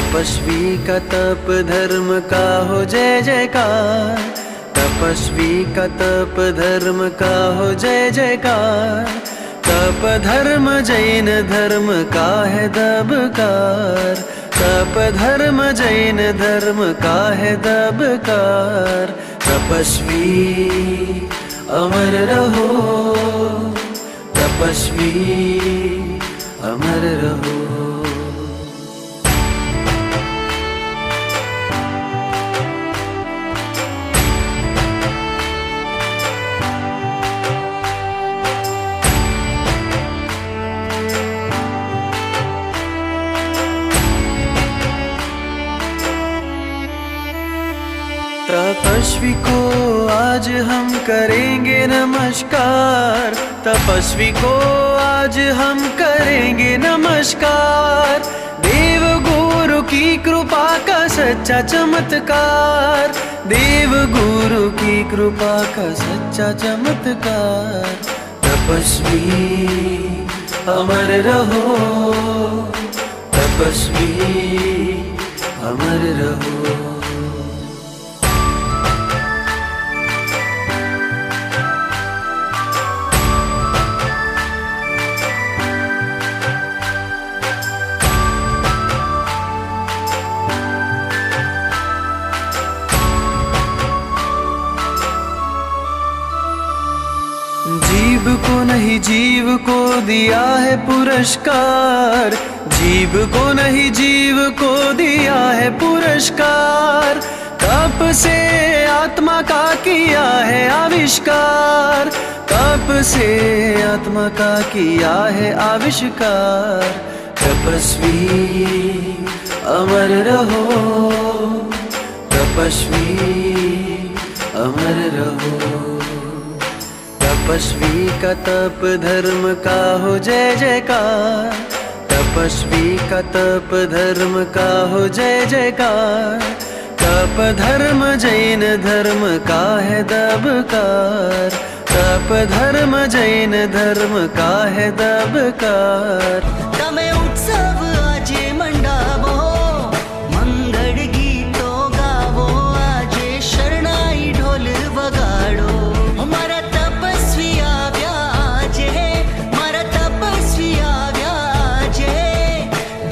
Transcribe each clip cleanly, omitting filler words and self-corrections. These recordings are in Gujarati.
तपस्वी का तप धर्म का हो जय जयकार, तपस्वी का तप धर्म का हो जय जयकार। तप धर्म जैन धर्म का है दबकार, तप धर्म जैन धर्म का है दबकार। तपस्वी अमर रहो, तपस्वी अमर रहो। तपस्वी को आज हम करेंगे नमस्कार, तपस्वी को आज हम करेंगे नमस्कार। देव गुरु की कृपा का सच्चा चमत्कार, देव गुरु की कृपा का सच्चा चमत्कार। तपस्वी अमर रहो, तपस्वी अमर रहो। जीव को नहीं जीव को दिया है पुरस्कार, जीव को नहीं जीव को दिया है पुरस्कार। तप से आत्मा का किया है आविष्कार, तप से आत्मा का किया है आविष्कार। तपस्वी अमर रहो, तपस्वी अमर रहो। तपस्वी का तप धर्म का हो जय जयकार, तपस्वी का तप धर्म का हो जय जयकार। तप धर्म जैन धर्म का है दबकार, तप धर्म जैन धर्म का है दबकार। तमे उत्सव आजे मंडावो, मंगल गीतो गावो, आजे शरणाई ढोल वगाड़ो। मारा तपस्वी आव्या आजे, मारा तपस्वी आव्या आजे।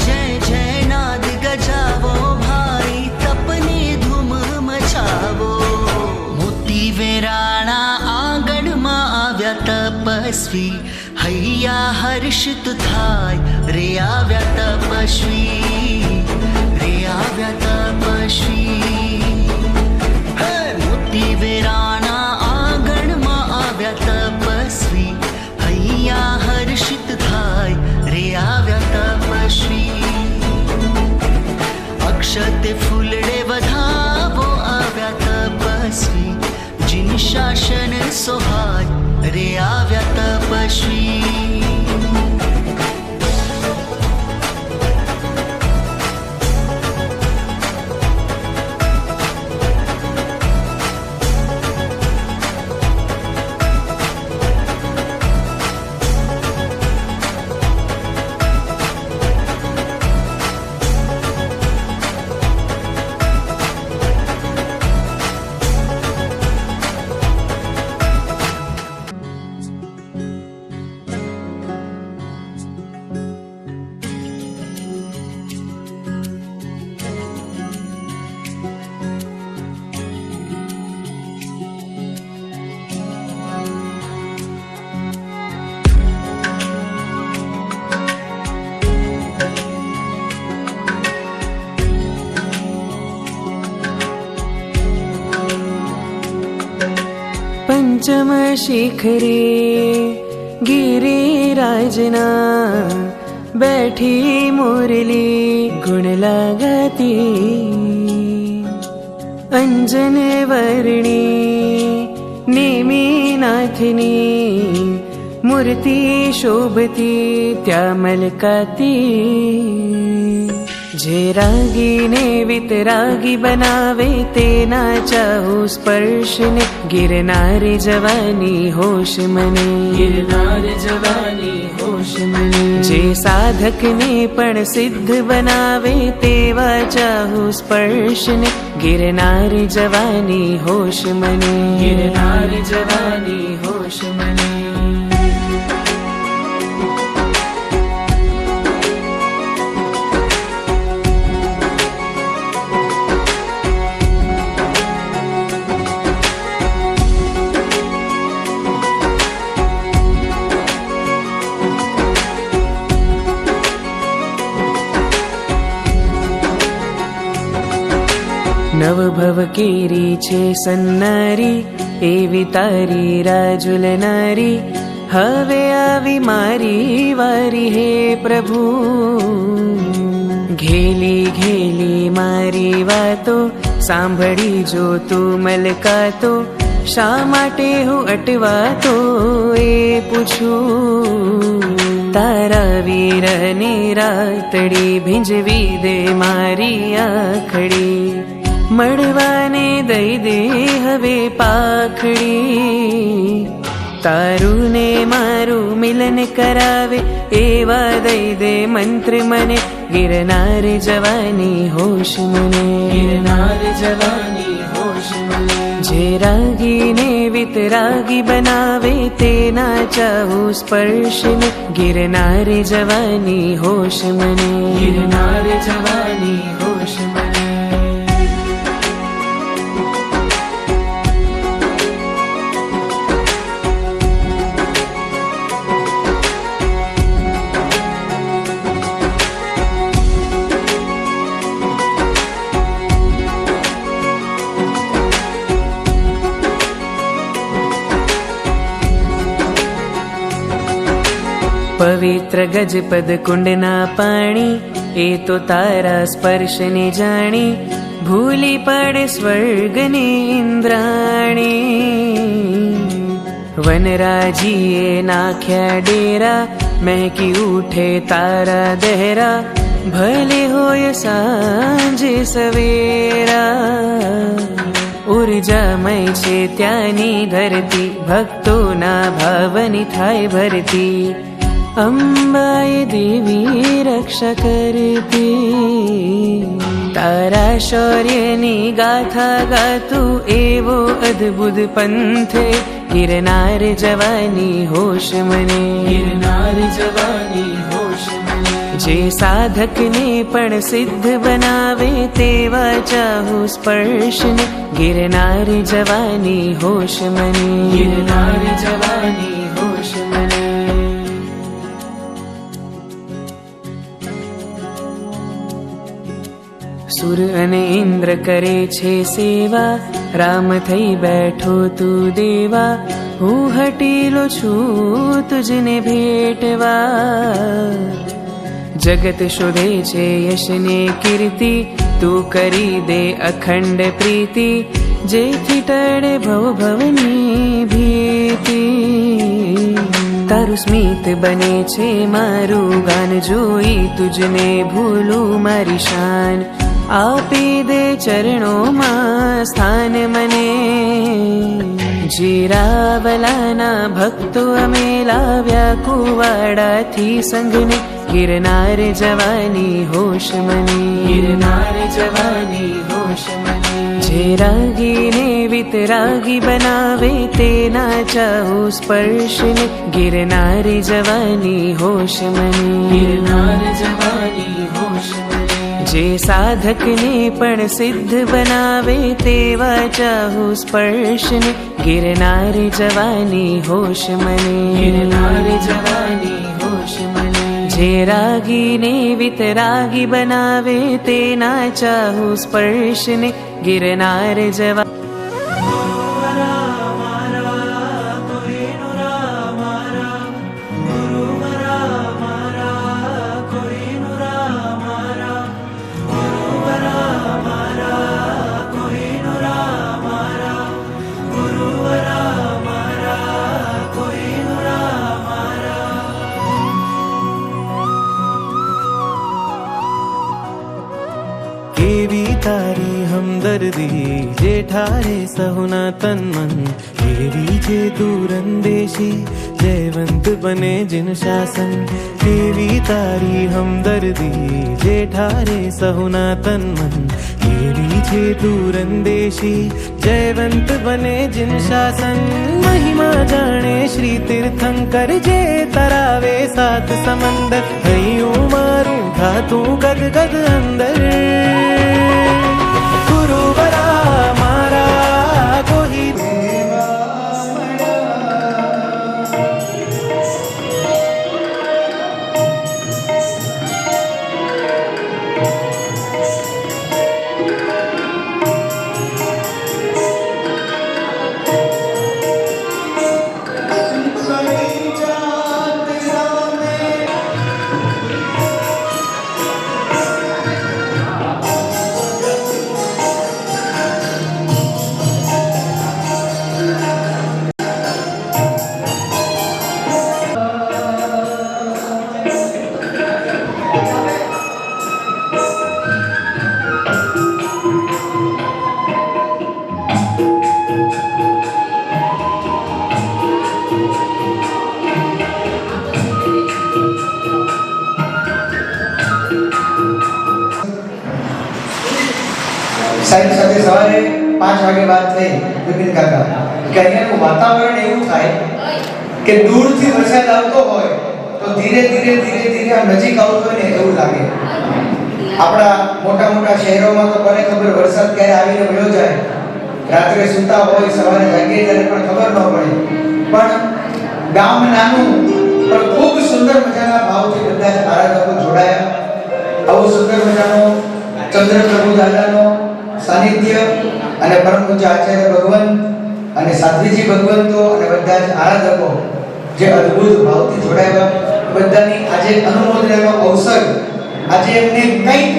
जय जय नाद गजावो भाई, तपनी धूम मचावो। मोती वेराणा आंगण मा आव्या तपस्वी, हैया हर्षित थाय रे आव्या तपस्वी, रे आव्या तपस्वी। मोती वेराणा आंगण मा आव्या तपस्वी, हैया हर्षित थाय रे आव्या तपस्वी। अक्षते फुलडे वधावो आव्या तपस्वी, जिन शासन सोहाय रे आव्या तपस्वी। पंचम शिखरे गिरिराजना, बैठी मुरली गुण लगती। अंजन वर्णी नेमी नाथनी, मूर्ति शोभती त्या मलकाती। જે રાગીને વિતરાગી બનાવે તેના ચાહુ સ્પર્શને ગિરનાર જવાની હોશ મને, ગિરનાર જવાની હોશ મને. જે સાધકને પણ સિદ્ધ બનાવે તેવા ચાહુ સ્પર્શને ગિરનાર જવાની હોશ મને, ગિરનાર જવાની હોશ મને. નવભવ કેરી છે સન્નારી એવી તારી રાજુલનારી, હવે આવી મારી વારી હે પ્રભુ. ઘેલી ઘેલી મારી વાતો સાંભળી જો તું મલકાતો, શા માટે હું અટવાતો એ પૂછું. તારા વીરની રાતડી ભીંજવી દે મારી આખડી, મળવાને દઈ દે હવે પાખડી. તારું ને મારું મિલન કરાવે એવા દઈ દે મંત્ર મને, ગિરનાર જવાની હોશ મને, ગિરનાર જવાની હોશ મને. જે રાગીને વિતરાગી બનાવે તેના ચાહુ સ્પર્શને ગિરનાર જવાની હોશ મને, ગિરનાર જવાની હોશ મને. પવિત્ર ગજપદ કુંડના પાણી એ તો તારા સ્પર્શને જાણી, ભૂલી પડે સ્વર્ગની ઇન્દ્રાણી. વનરાજીએ નાખ્યા ડેરા મહેકી ઉઠે તારા દહેરા, ભલે હોય સાંજે સવેરા. ઉર્જામય છે ત્યાંની ધરતી, ભક્તોના ભાવની થાય ભરતી. અંબાએ દેવી રક્ષા કરતી, તારા શૌર્યની ગાથા ગાતું એવો અદ્ભુત પંથ, ગિરનાર જવાની હોશ મને, ગિરનાર જવાની હોશ મને. જે સાધકને પણ સિદ્ધ બનાવે તેવા ચાહુ સ્પર્શને ગિરનાર જવાની હોશ મને, ગિરનાર જવાની હોશ મને. સુર અને ઇન્દ્ર કરે છે સેવા, રામ થઈ બેઠો તું દેવા. હું હટીલો છું તુજને ભેટવા, જગત શોધે છે યશને કીર્તિ, તું કરી દે અખંડ પ્રીતિ. જેથી ટળે ભવ ભવની ભીતિ, તારું સ્મિત બને છે મારું ગાન, જોઈ તુજને ભૂલું મારી શાન. આપી દે ચરણોમાં સ્થાન મને, જીરાવલાના ભક્તો અમે લાવ્યા કુવાડાથી સંઘને, ગિરનાર જવાની હોશ મને, ગિરનાર જવાની હોશ મને. જે રાગીને વિતરાગી બનાવે તેના ચાહુ સ્પર્શને ગિરનાર જવાની હોશ મને, ગિરનાર જવાની હોશ મને. જે સાધકને પણ સિદ્ધ બનાવે તેવા ચાહુ સ્પર્શને ગિરનાર જવાની હોશ મને, ગિરનાર જવાની હોશ મને. જે રાગીને વિતરાગી બનાવે તેના ચાહુ સ્પર્શને ગિરનાર જવા. કેવી તારી હમદર્દી જે ઠારે સહુના તન મન, કેવી છે દૂરંદેશી જયવંત બને જિન શાસન. કેવી તારી હમદર્દી જે ઠારે સહુના તન મન, કેવી છે દૂરંદેશી જયવંત બને જિન શાસન. મહિમા જાણે શ્રી તીર્થંકર જે તરાવે સાત સમંદર, હૈયું મારું થાતું ગદ ગદ અંદર. ગુરુવરા મારા કોઈ સાહેબ સાથે સવારે 5 વાગે વાત થઈ વિપિન કાકા કે અહીંયાનું વાતાવરણ એવું થાય કે દૂરથી વરસાદ આવતો હોય તો ધીરે ધીરે આ નજીક આવતો હોય ને એવું લાગે. આપણા મોટા શહેરોમાં તો કોને ખબર વરસાદ ક્યારે આવીને વયો જાય, રાત્રે સૂતા હોય સવારે જાગીએ ત્યારે પણ ખબર ન પડે. પણ ગામ નાનું પણ ખૂબ સુંદર મજાના ભાવથી બધા જ આરાધકો જોડાયા. આવું સુંદર મજાનો ચંદ્રપ્રભુ દાદાનો સાનિધ્ય અને પરમ પૂજ્ય આચાર્ય ભગવાન અને સાધ્વીજી ભગવંતો અને બધા જ આરાધકો જે અદ્ભુત ભાવથી જોડાયા, બધાની આજે અનુમોદનાનો અવસર, આજે એમને કંઈક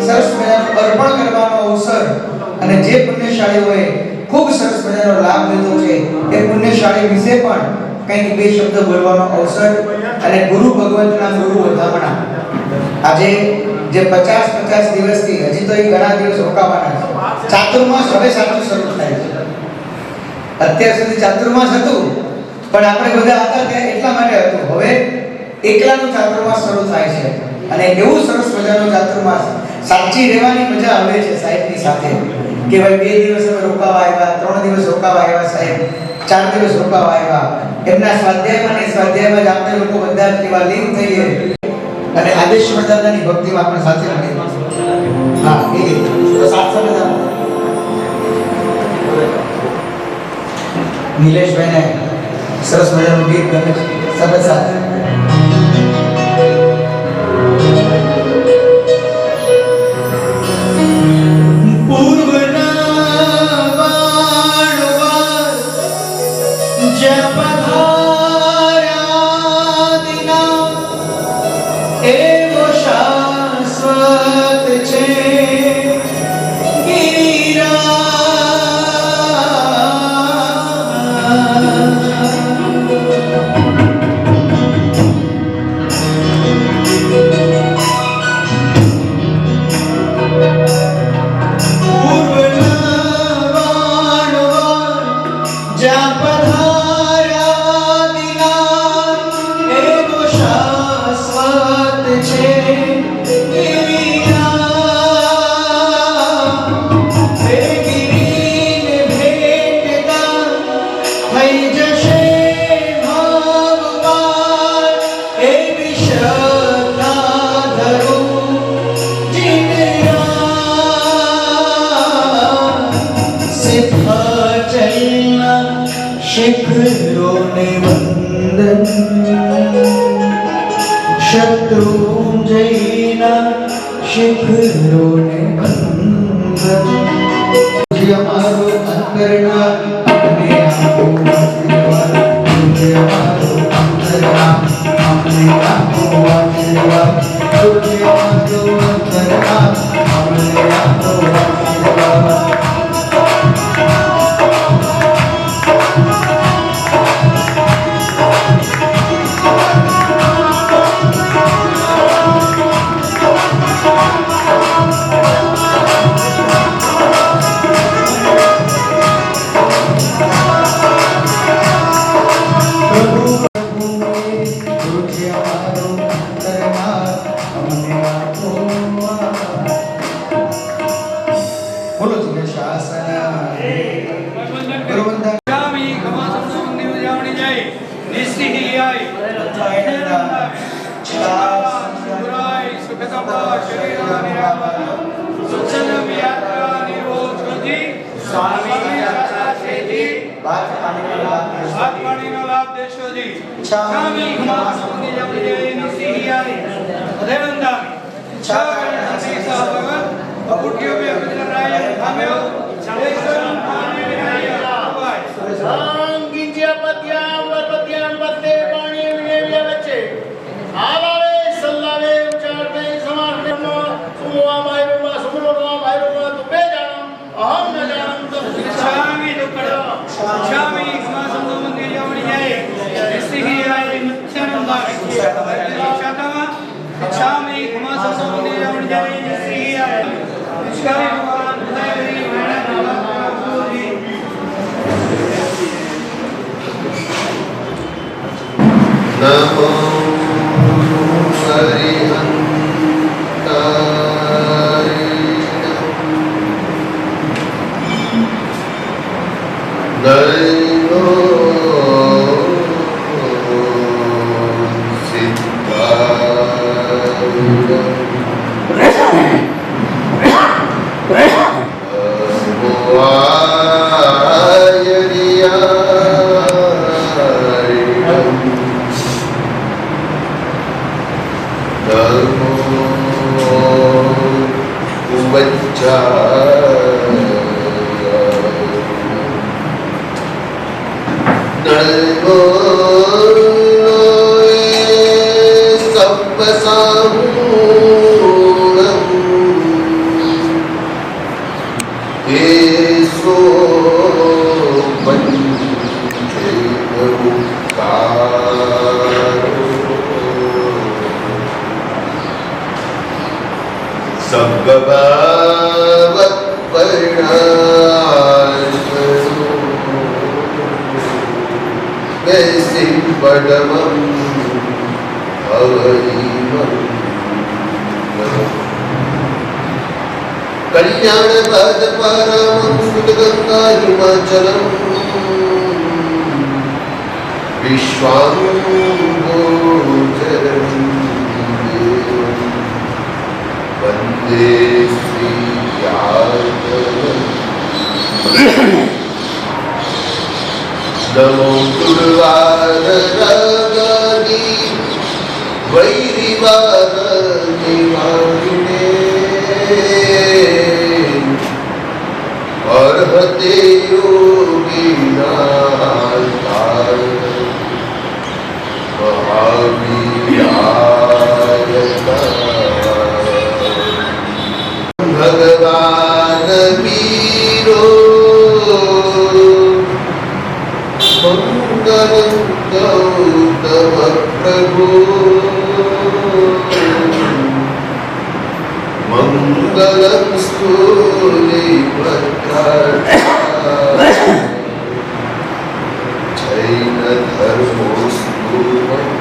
સરસ મજાનું અર્પણ કરવાનો અવસર, અને જે પુણ્યશાળીઓએ ખૂબ સરસ મજાનો લાભ લીધો છે એ પુણ્યશાળી વિશે પણ કંઈક બે શબ્દ બોલવાનો અવસર. અને ગુરુ ભગવંતના ગુરુ વધામણા આજે જે 50 દિવસથી હજી તો એ ઘણા દિવસ રોકાવાના છે. ચાતુર્માસ હવે સાચું શરૂ થાય છે. અત્યાર સુધી ચાતુર્માસ હતું પણ આપણે બધા હતા ત્યાં એટલા માટે હતું, હવે એકલાનું ચાતુર્માસ શરૂ થાય છે. અને એવું સરસ મજાનું ચાતુર્માસ, સાચી રહેવાની મજા આવે છે સાહેબની સાથે કે ભાઈ 2 દિવસ અમે રોકાવા આવ્યા, 3 દિવસ રોકાવા આવ્યા સાહેબ, 4 દિવસ રોકાવા આવ્યા. એમના સ્વાધ્યાયમાં જ આપણે લોકો બધા જ એવા લીન થઈએ અને આદેશ્વર દાદાની ભક્તિમાં આપણે સાથે રહીએ. હા, એ તો સાથ સાથે નિલેશભાઈને સરસ મજાનું ગીત ગમે છે. સરસ સાથે શિખરોને વંદન, શત્રુંજયના શિખરોને વંદન. અમારો અંતરના અમને આપો આશીર્વાદ, અમારો અંતરના અમને આપો આશીર્વાદ, અમારો અંતરના અમને આપો આશીર્વાદ. બોલો જીને શાસન ગુરુવંદન સ્વામી ખમાસમ સંબંધી ઉજવણી જાય નિશ્ચિત આય સુરાય સુખતપા શરીરા નિરામય સુચન યાત્રા નિરોધ સુજી સ્વામી શાસા સેજી વાત પાણીનો લાભ દેશોજી સ્વામી ખમાસમ સંબંધી ઉજવણી જાય નિશ્ચિત આય દેવંદામી છા સતી સહભગત અપુટ્યો મે ગુજરારાય થામ્યો ચાલેશ્વરમ પાણી વિનાય આમ ગીંજ્યા પત્યામ પત્તે પાણી વિનેવ્યા વચ્ચે આવાવે સલ્લાવે ઉચ્ચારતે સમાર્થમાં સુમવા માયરુમાં સુમરોમાં માયરુમાં તુપે જાણમ અહમ ન જાણમ તમ સ્વામી દુક્કડ સ્વામી ખમાસમ સંબંધી ઉજવણી જાય નિશ્ચિત આય મુખ્યાનંદામી શાતામાં સ્વામી ખમાસમ સંબંધી ઉજવણી જાય નિશ્ચિત આય નિષ્કારી ભગવાન ઉદયરી મેણા નમો હરિહંતાય દૈવો कल्याण पद परम सुद गंगा हिमाचलम विश्वांगोचरम वंदे श्री नमो गुरुवार रगनी वैरिवार निवारिणे अर्हते योगिनाय महावीराय भगवान वीरो मंगलं गौतम प्रभु मंगलं स्थूलिभद्रा जैन धर्मोस्तु मंगलम्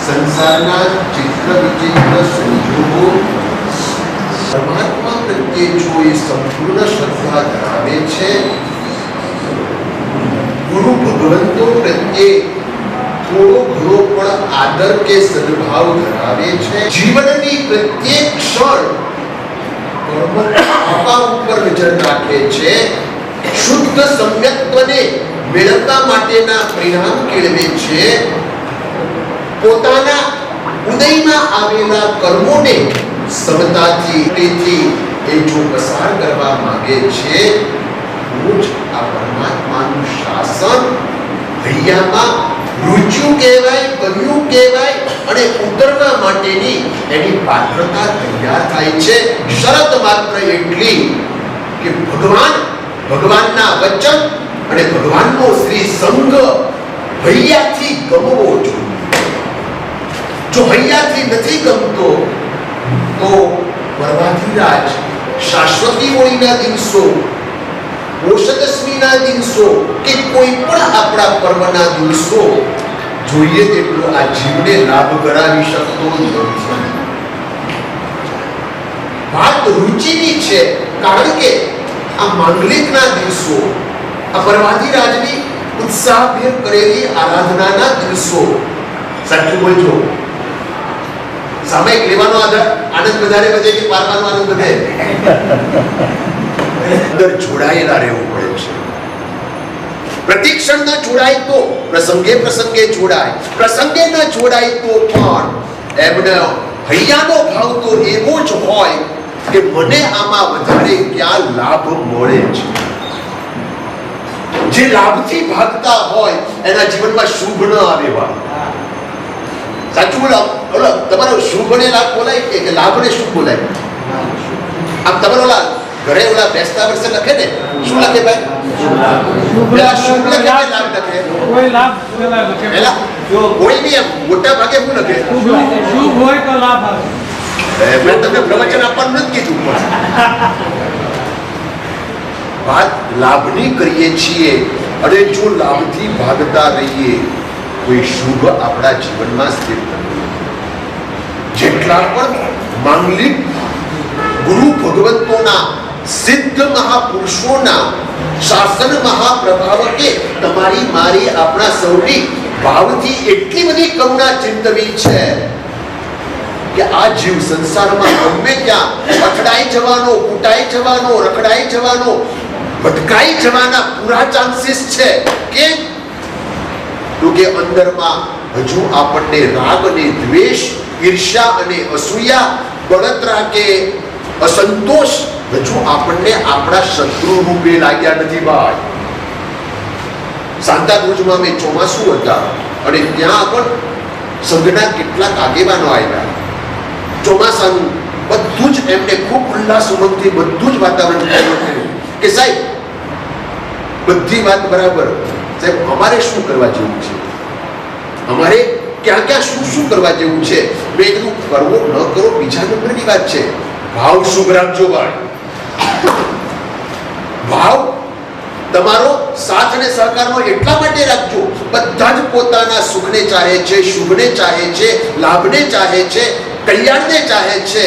સંસારના ચિત્ર વિચિત્ર સંજોગો પરમાત્મા પ્રત્યે જો એ સંપૂર્ણ શ્રદ્ધા ધરાવે છે, ગુરુ ભગવંતો પ્રત્યે થોડો ઘણો પણ આદર કે સદભાવ ધરાવે છે, જીવનની પ્રત્યેક ક્ષણ આપા ઉપર નજર રાખે છે, શુદ્ધ સમ્યક્ત્વને મેળવવા માટેના પરિણામ કેળવે છે, પોતાના ઉદયમાં આવેલા કર્મોને સમતાથી એ જો પસાર કરવા માંગે છે, તો જ આ પરમાત્માનું શાસન હૈયામાં રુચ્યું કહેવાય, કર્યું કહેવાય અને ઉતરવા માટેની એની પાત્રતા તૈયાર થાય છે. શરત માત્ર એટલી કે ભગવાનના વચન અને ભગવાનનો શ્રી સંગ હૈયાથી ગમવો જોઈએ. જો હૈયાથી નથી ગમતો તો પરમાધિરાજ શાશ્વતી હોળીના દિવસો, પોષદશમીના દિવસો કે કોઈ પણ આપણા પર્વના દિવસો જોઈએ તેટલો આ જીવને લાભ કરાવી શકતો નથી. વાત રુચિની છે, કારણ કે આ માંગલિકના દિવસો, આ પરમાધિરાજની ઉત્સાહભેર કરેલી આરાધનાના દિવસો, સાચું બોલજો, સામયિક લેવાનો આનંદ વધારે વધે કે પારવાનો આનંદ વધે? અંદર જોડાયેલા રહેવું પડે છે. પ્રતિક્ષણ ન જોડાય તો પ્રસંગે જોડાય, પ્રસંગે ન જોડાય તો પણ એમને હૈયાનો ભાવ તો એવો જ હોય કે મને આમાં વધારે ક્યાં લાભ મળે છે. જે લાભથી ભાગતા હોય એના જીવનમાં શુભ ન આવે. સાચું બોલો, તમારો શુભ ને લાભ બોલાય કે લાભ ને શુભ બોલાય? આમ તમારો ઘરે ઓલા બેસતા વર્ષે લખે ને, શું લખે ભાઈ? પેલા શુભ લખે કે લાભ લખે? કોઈ લાભ લખે. પેલા કોઈ નહીં, એમ મોટા ભાગે શું લખે? શુભ હોય તો લાભ આવે. મેં તમને પ્રવચન આપવાનું નથી કીધું, પણ વાત લાભની કરીએ છીએ અને જો લાભથી ભાગતા રહીએ કોઈ શુભ આપણા જીવનમાં સ્થિર થતું. જેટલા પણ માંગલિક ગુરુ ભગવંતોના, સિદ્ધ મહાપુરુષોના શાસન મહાપ્રભાવકે તમારી મારી આપણા સૌની ભાવથી એટલી બધી કરુણા ચિંતવી છે કે આ જીવ સંસારમાં ગમે ત્યાં અથડાઈ જવાનો, કૂટાઈ જવાનો, રખડાઈ જવાનો, ભટકાઈ જવાના પૂરા ચાન્સીસ છે. કેમ? તો કે અંદરમાં હજુ આપણને રાગ અને દ્વેષ, ઈર્ષ્યા અને અસૂયા, બળતરા કે અસંતોષ હજુ આપણને આપણા શત્રુ રૂપે લાગ્યા નથી. ભાઈ, સાંતાક્રુઝમાં મેં ચોમાસું હતા અને ત્યાં આગળ સંઘના કેટલાક આગેવાનો આવ્યા. ચોમાસાનું બધું જ એમને ખૂબ ઉલ્લાસ ઉમંગથી બધું જ વાતાવરણ થયું કે સાહેબ બધી વાત બરાબર, સાહેબ અમારે શું કરવા જેવું છે, અમારે ક્યાં ક્યાં શું શું કરવા જેવું છે. મેં કીધું કરવો ન કરો બીજા નંબરની વાત છે, ભાવ શુભ રાખજો ભાઈ. ભાવ તમારો સાથ અને સહકારનો એટલા માટે રાખજો, બધા જ પોતાના સુખને ચાહે છે, શુભને ચાહે છે, લાભને ચાહે છે, કલ્યાણને ચાહે છે.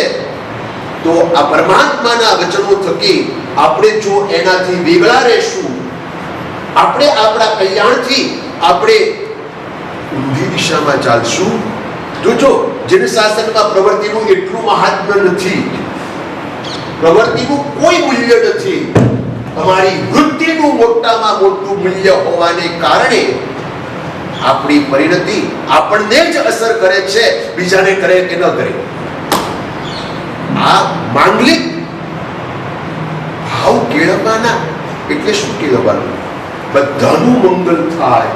તો આ પરમાત્માના વચનો થકી આપણે જો એનાથી વેગળા રહેશું, આપણે આપણા કલ્યાણથી આપણે ઊંધી દિશામાં ચાલશું. જોજો, જન શાસનમાં પ્રવૃત્તિનું એટલું મહાત્મ્ય નથી, પ્રવૃત્તિનું કોઈ મૂલ્ય નથી. તમારી વૃત્તિનું મોટામાં મોટું મૂલ્ય હોવાને કારણે આપણી પરિણતિ આપણને જ અસર કરે છે, બીજાને કરે કે ન કરે. આ માંગલિક ભાવ કેળવવાના એટલે શું કેળવવાનું? બધાનું મંગલ થાય,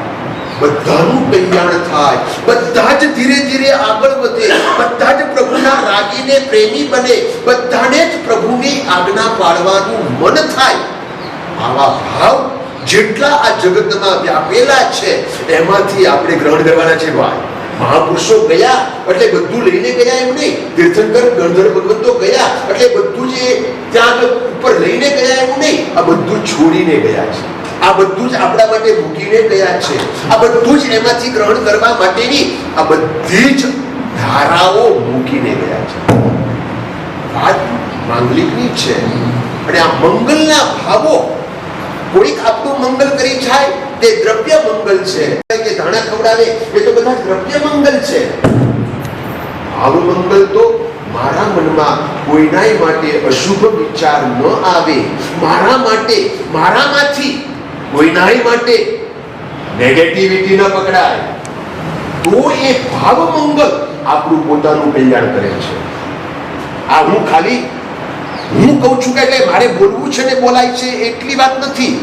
બધાનું કલ્યાણ થાય, બધા જ ધીરે ધીરે આગળ વધે, બધા જ પ્રભુના રાગીને પ્રેમી બને, બધાને જ પ્રભુની આજ્ઞા પાળવાનું મન થાય. આવા ભાવ જેટલા આ જગતમાં વ્યાપેલા છે એમાંથી આપણે ગ્રહણ કરવાના છે. ભાઈ, મહાપુરુષો ગયા એટલે બધું લઈને ગયા એમ નહીં, તીર્થંકર ગણધર ભગવંતો ગયા એટલે બધું જે ત્યાં ઉપર લઈને ગયા એવું નહીં, આ બધું છોડીને ગયા છે, આ બધું જ આપણા માટે મૂકીને ગયા છે, આ બધું જ એમાંથી ગ્રહણ કરવા માટેની આ બધી જ ધારાઓ મૂકીને ગયા છે. વાત માંગલિકની છે અને આ મંગલના ભાવો કોઈક આપણું મંગલ કરી જાય તે દ્રવ્ય મંગલ છે, કે ધાણા ખવડાવે એ તો બધા દ્રવ્ય મંગલ છે. ભાવ મંગલ તો મારા મનમાં કોઈનાય માટે અશુભ વિચાર ન આવે, મારા માટે, મારામાંથી કોઈનાય માટે નેગેટિવિટી ન પકડાય, તો એ ભાવ મંગલ આપણું પોતાનું કલ્યાણ કરે છે. આ હું કહું છું કે મારે બોલવું છે ને બોલાય છે એટલી વાત નથી.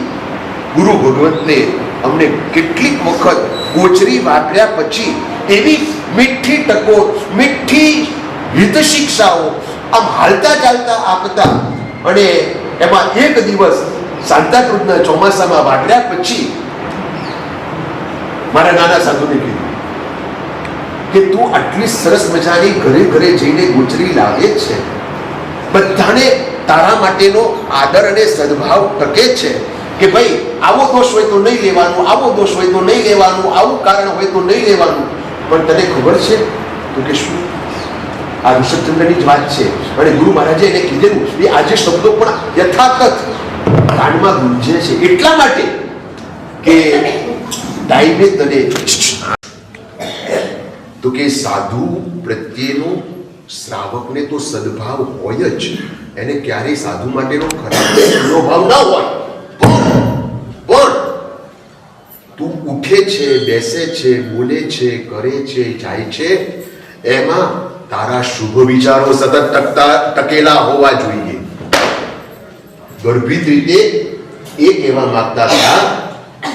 ગુરુ ભગવંતને અમને કેટલીક વખત ગોચરી વાપર્યા પછી એવી મીઠી ટકોર, મીઠી હિત શિક્ષાઓ આમ હાલતા ચાલતા આપતા, અને એમાં એક દિવસ સાંતાક્રુઝના ચોમાસામાં વાગડ્યા પછી મારા નાના સાધુને કીધું કે તું આટલી સરસ મજાની ઘરે ઘરે જઈને ગુજરી લાવે છે, બધાને તારા માટેનો આદર અને સદભાવ ટકે છે કે ભાઈ આવો દોષ હોય તો નહીં લેવાનું, આવો દોષ હોય તો નહીં લેવાનું, આવું કારણ હોય તો નહીં લેવાનું, પણ તને ખબર છે તો કે શું? આ ઋષભચંદ્રની જ વાત છે અને ગુરુ મહારાજે એને કીધેલું એ આજે શબ્દો પણ યથાતથ કાનમાં ગુંજે છે, એટલા માટે કે ટાઈમે તને તો કે સાધુ પ્રત્યેનો શ્રાવકને તો સદભાવ હોય જ, એને ક્યારેય સાધુ માટેનો ખરાબ મનોભાવ ના હોય, પણ તું ઉઠે છે, બેસે છે, બોલે છે, કરે છે, જાય છે, એમાં તારા શુભ વિચારો સતત ટકેલા હોવા જોઈએ. ગર્ભિત રીતે એ કહેવા માંગતા હતા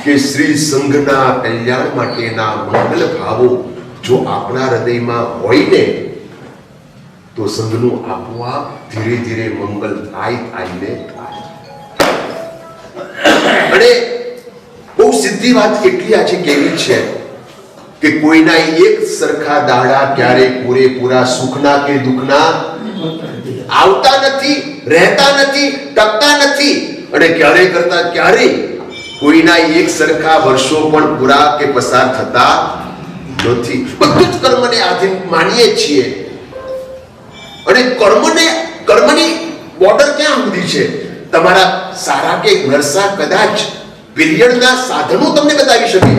કે શ્રી સંઘના કલ્યાણ માટેના મંગલ ભાવો જો આપણા હૃદયમાં હોય ને તો સંઘનું આપોઆપ ધીરે ધીરે મંગલ થાય. અને બહુ સીધી વાત એટલી આજે કેવી છે કે કોઈના એક સરખા દાડા ક્યારે પૂરેપૂરા સુખના કે દુઃખના આવતા નથી, રહેતા નથી, ટકતા નથી, અને ક્યારે કરતા ક્યારે કોઈના એક સરખા વર્ષો પણ પૂરા કે પસાર થતા નથી. બધું જ કર્મને આધીન માનીએ છીએ અને કર્મની બોર્ડર ક્યાં સુધી છે? તમારા સારા કે નરસા કદાચ પિરિયડના સાધનો તમને બતાવી શકે,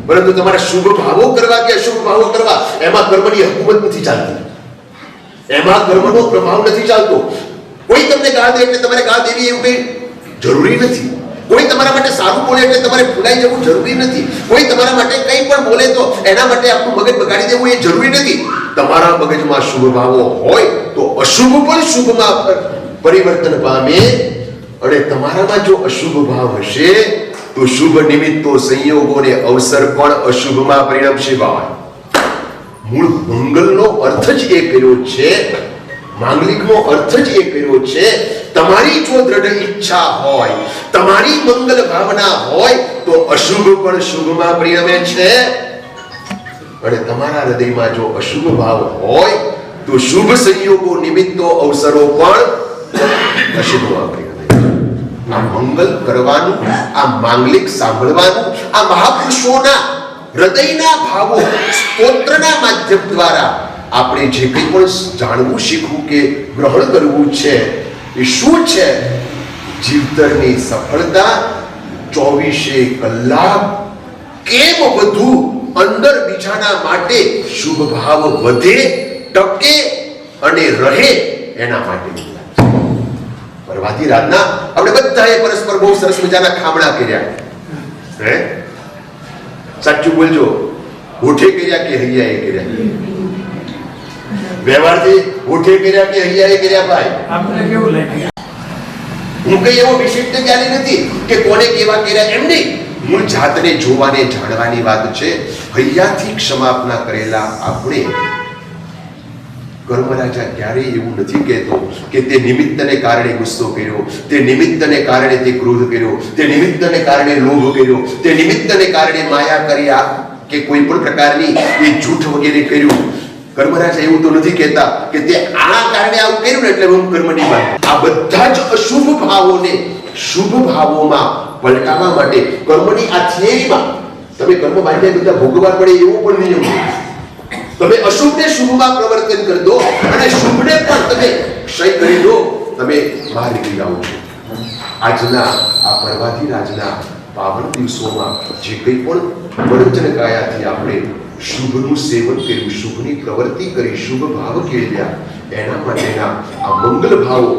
પરંતુ તમારા શુભ ભાવો કરવા કે અશુભ ભાવો કરવા એમાં કર્મની હુકુમત નથી ચાલતી, એમાં કર્મનો પ્રભાવ નથી ચાલતો. કોઈ તમને ગાળ દે એટલે તમારે ગાળ દેવી એવું કંઈ જરૂરી નથી. કોઈ તમારા માટે સારું બોલે એટલે તમારે ભૂલાઈ જવું જરૂરી નથી. કોઈ તમારા માટે કંઈ પણ બોલે તો એના માટે આપણું મગજ બગાડી દેવું એ જરૂરી નથી. તમારા મગજમાં શુભ ભાવો હોય તો અશુભ પણ શુભમાં પરિવર્તન પામે, અને તમારામાં જો અશુભ ભાવ હશે તો શુભ નિમિત્તો, સંયોગો ને અવસર પણ અશુભમાં પરિણમશે. મૂળ મંગલનો અર્થ જ એ કર્યો છે, માંગલિકનો અર્થ જ એ કર્યો છે. તમારી જો દ્રઢ ઈચ્છા હોય, તમારી મંગલ ભાવના હોય તો અશુભ પણ શુભમાં પરિણમે છે, અને તમારા હૃદયમાં જો અશુભ ભાવ હોય તો શુભ સંયોગો, નિમિત્તો, અવસરો પણ અશુભમાં પરિણમે. આ મંગલ કરવાનું, આ માંગલિક સાંભળવાનું, આ મહાપુરુષોના હૃદયના ભાવો સ્તોત્રના માધ્યમ દ્વારા આપણે જે કંઈ પણ જાણવું, શીખવું કે ગ્રહણ કરવું છે એ શું છે? જીવતરની સફળતા 24 કલાક કેમ વધુ અંદર બીજાના માટે શુભ ભાવ વધે, ટકે અને રહે એના માટે. પરવાદી રાતના આપણે બધાએ પરસ્પર બહુ સરસ મજાના ખામણા કર્યા, હે? સાચું બોલજો, હોઠે કર્યા કે હૈયાએ કર્યા? વ્યવહારથી હોઠે કર્યા કે હૈયાએ કર્યા? ભાઈ આપણે કેવું લાગે? હું કઈ એવો વિશિષ્ટ જ્ઞાની નથી કે કોને કેવા કર્યા, એમ નહીં. મૂળ જાતને જોવાને જાણવાની વાત છે. હૈયાથી ક્ષમાપના કરેલા આપણે કર્મરાજા ક્યારેય એવું નથી કહેતો કે તે નિમિત્તને કારણે ગુસ્સો કર્યો, તે નિમિત્તને કારણે તે ક્રોધ કર્યો, તે નિમિત્તને કારણે લોભ કર્યો, તે નિમિત્તને કારણે માયા કર્યા કે કોઈ પણ પ્રકારની એ જૂઠ વગેરે કર્યું. કર્મરાજા એવું તો નથી કહેતા કે તે આ કારણે આવું કર્યું ને એટલે હું કર્મની વાત. આ બધા જ અશુભ ભાવોને શુભ ભાવોમાં પલટાવવા માટે કર્મની આ થિયરીમાં તમે કર્મ બાંધ્યા બધા ભોગવવા પડે એવો પણ નિયમ છે. તમે અશુભને શુભમાં પ્રવર્તન કરી દો અને શુભને પણ તમે ક્ષય કરી દો, તમે બહાર નીકળી જાઓ છો. આજના આ પરવાદી રાજના પાવન દિવસોમાં જે કંઈ પણ વળચન કાયાથી આપણે શુભનું સેવન કર્યું, શુભની પ્રવૃત્તિ કરી, શુભ ભાવ કેળવ્યા, એના માટેના આ મંગલ ભાવો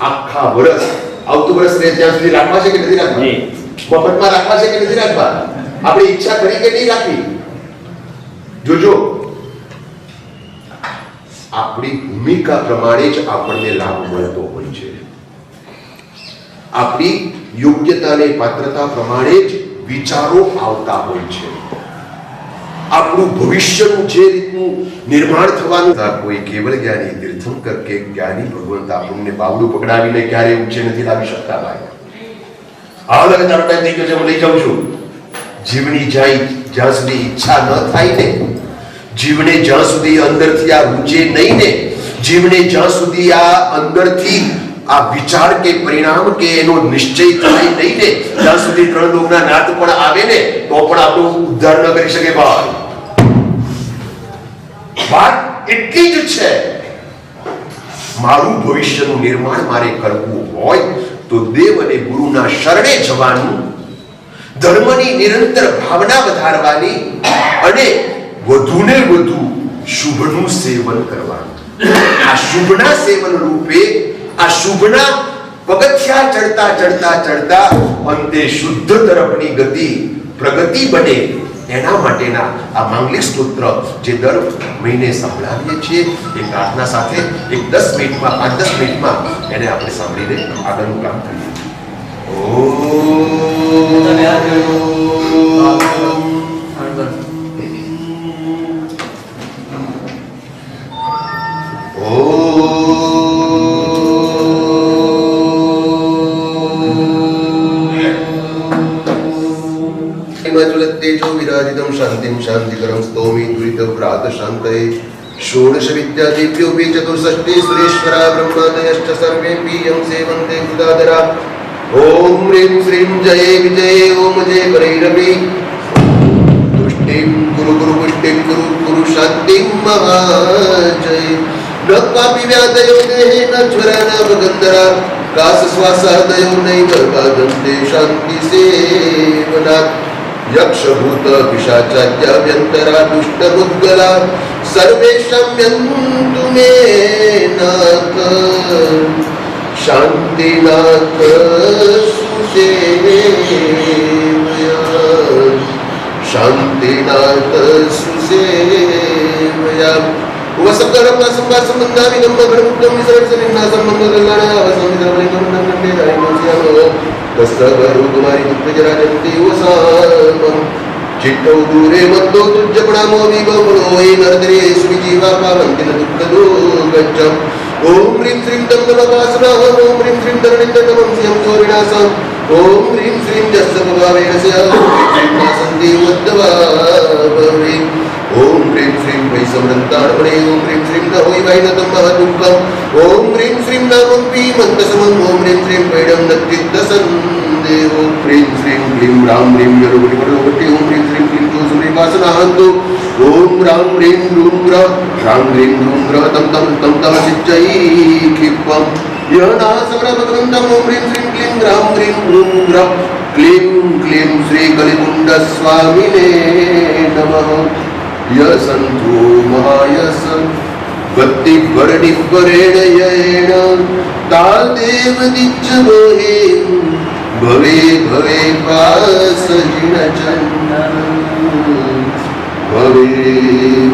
આખા વર્ષ, આવતું વર્ષ રહે ત્યાં સુધી રાખવા છે કે નથી રાખવા? મફતમાં રાખવા છે કે નથી રાખવા? આપણે ઈચ્છા કરી કે નહીં રાખવી? જોજો, આપણી ભૂમિકા પ્રમાણે જ આપણને લાભ મળતો હોય છે. આપણી યોગ્યતા અને પાત્રતા પ્રમાણે જ વિચારો આવતા હોય છે. આપણું ભવિષ્યનું જે રીતનું નિર્માણ થવાનું, કોઈ કેવળ જ્ઞાની તીર્થંકર કે જ્ઞાની ભગવંત આપણને બાવડું પકડાવીને ક્યારે ઊંચે નથી લાવી શકતા. ભાઈ હાલ હવે તારો ટાઈમ થઈ ગયો છે, હું લઈ જાઉં છું. જીવની જાય જ્યાં સુધી ઈચ્છા ન થાય ને, જીવને જ્યાં સુધી અંદરથી આ રૂચે નહીં ને, જીવને જ્યાં સુધી આ અંદરથી આ વિચાર કે પરિણામ કે એનો નિશ્ચય થાય નહીં ને, જ્યાં સુધી ત્રણ લોકના નાદ પણ આવે ને, તો પણ આપણો ઉદ્ધાર ન કરી શકે. ભાઈ વાત એટલી જ છે, મારું ભવિષ્યનું નિર્માણ મારે કરવું હોય તો દેવ અને ગુરુના શરણે જવાનું, ધર્મની નિરંતર ભાવના વધારવાની અને વધુને વધુ શુભનું સેવન કરવાનું. આ શુભના સેવન રૂપે, આ શુભના પગથિયા ચડતા ચડતા ચડતા અંતે શુદ્ધ તરફની ગતિ પ્રગતિ બને, એના માટેના આ માંગલિક સ્તોત્ર જે દર મહિને સંભળાવીએ છીએ, એ પ્રાર્થના સાથે એક 10 મિનિટમાં 5-10 મિનિટમાં એને આપણે સાંભળીને આગળનું કામ કરીએ. तेजो विराजितं शांतिं शांतिकरं स्तोमि दुरितव्रात शान्तये षोडश विद्या दिव्योऽपि चतुष्षष्टि सुरेश्वरा ब्रह्मादयश्च सर्वेऽपि यं सेवन्ते गुदाधरा. ॐ ह्रीं श्रीं जये विजये ॐ जय करैरपि तुष्टिं गुरु गुरु पुष्टिं गुरु गुरु शान्तिं महाजय. न क्वापि व्याधयो देहे न ज्वर न भगन्धरा कास श्वास हृदयो नैव बाधन्ते शान्ति सेवनात्. यक्षभूत पिशाचाद्याभ्यन्तरा दुष्टमुद्गला सर्वेषां यन्तु मे नाथ शान्तिनाथ सुसेवया शान्तिनाथ सुसेवया. वसकरपा संभासंबंधामि गम्मगणमुक्तं विसर्जनिन्नासं मंगलकल्याणावसंविधवलिकं नन्दे दायिनोस्यामो तस्तगरुकुमारी दुःखजराजन्ति वसामं चित्तौ दूरे मद्दो तुज्जपणामो विभवणो हि नरदरे सुविजीवा पावन्ति न दुःखदो गच्छम्. ॐ ह्रीं श्रीं दन्दनवासुरः ॐ ह्रीं श्रीं दरणिन्दनमं स्यं चोरिणासम् ॐ ह्रीं श्रीं जस्तभवावेण स्यात् ॐ ह्रीं नासन्ति उद्धवा भवे. ॐ ह्रीं श्रीं वैसमृन्ताणमणे ॐ ह्रीं श्रीं न होइ वैनतं महदुःखम् ॐ ह्रीं श्रीं नामम्पि मन्तसमम् ॐ ह्रीं श्रीं वैडं नचित्तसन्देहो. ह्रीं श्रीं क्लीं रां ह्रीं यरुपटिपटोपट्टि ॐ ह्रीं श्रीं क्लीं जोसुरीवासनाहन्तु ॐ रां ह्रीं रूं रां ह्रीं रूं तं तं तं तम सिच्चै क्षिप्पम् यनासमरभगवन्तम् ॐ ह्रीं श्रीं क्लीं रां ह्रीं रूं रां क्लीं क्लीं श्रीकलिकुण्डस्वामिने नमः. यसन्तो महायस भक्तिपरनिपरेण येन तादेव दिच्छमोहे भवे भवे पासहीनचन्द्र भवे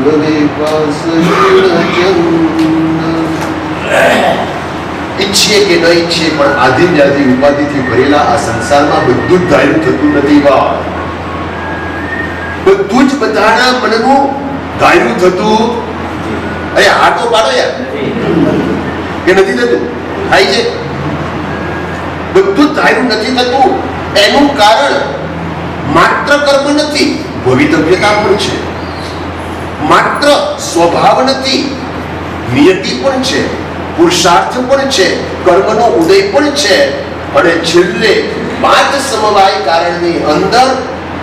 भवे पासहीनचन्द्र. ઈચ્છીએ કે ન ઈચ્છીએ પણ આધિ વ્યાધિ ઉપાધિથી ભરેલા આ સંસારમાં બધું જ ધાર્યું થતું નથી. બધું જ બધાના મનનું ધાર્યું થતું. અરે હાટો પાડો યાર, કે નથી થતું? થાય છે. બધું જ ધાર્યું નથી થતું. એનું કારણ માત્ર કર્મ નથી, ભવિતવ્યતા પણ છે. માત્ર સ્વભાવ નથી, નિયતિ પણ છે, પુરુષાર્થ પણ છે, કર્મનો ઉદય પણ છે. અને છેલ્લે 5 સમવાય કારણની અંદર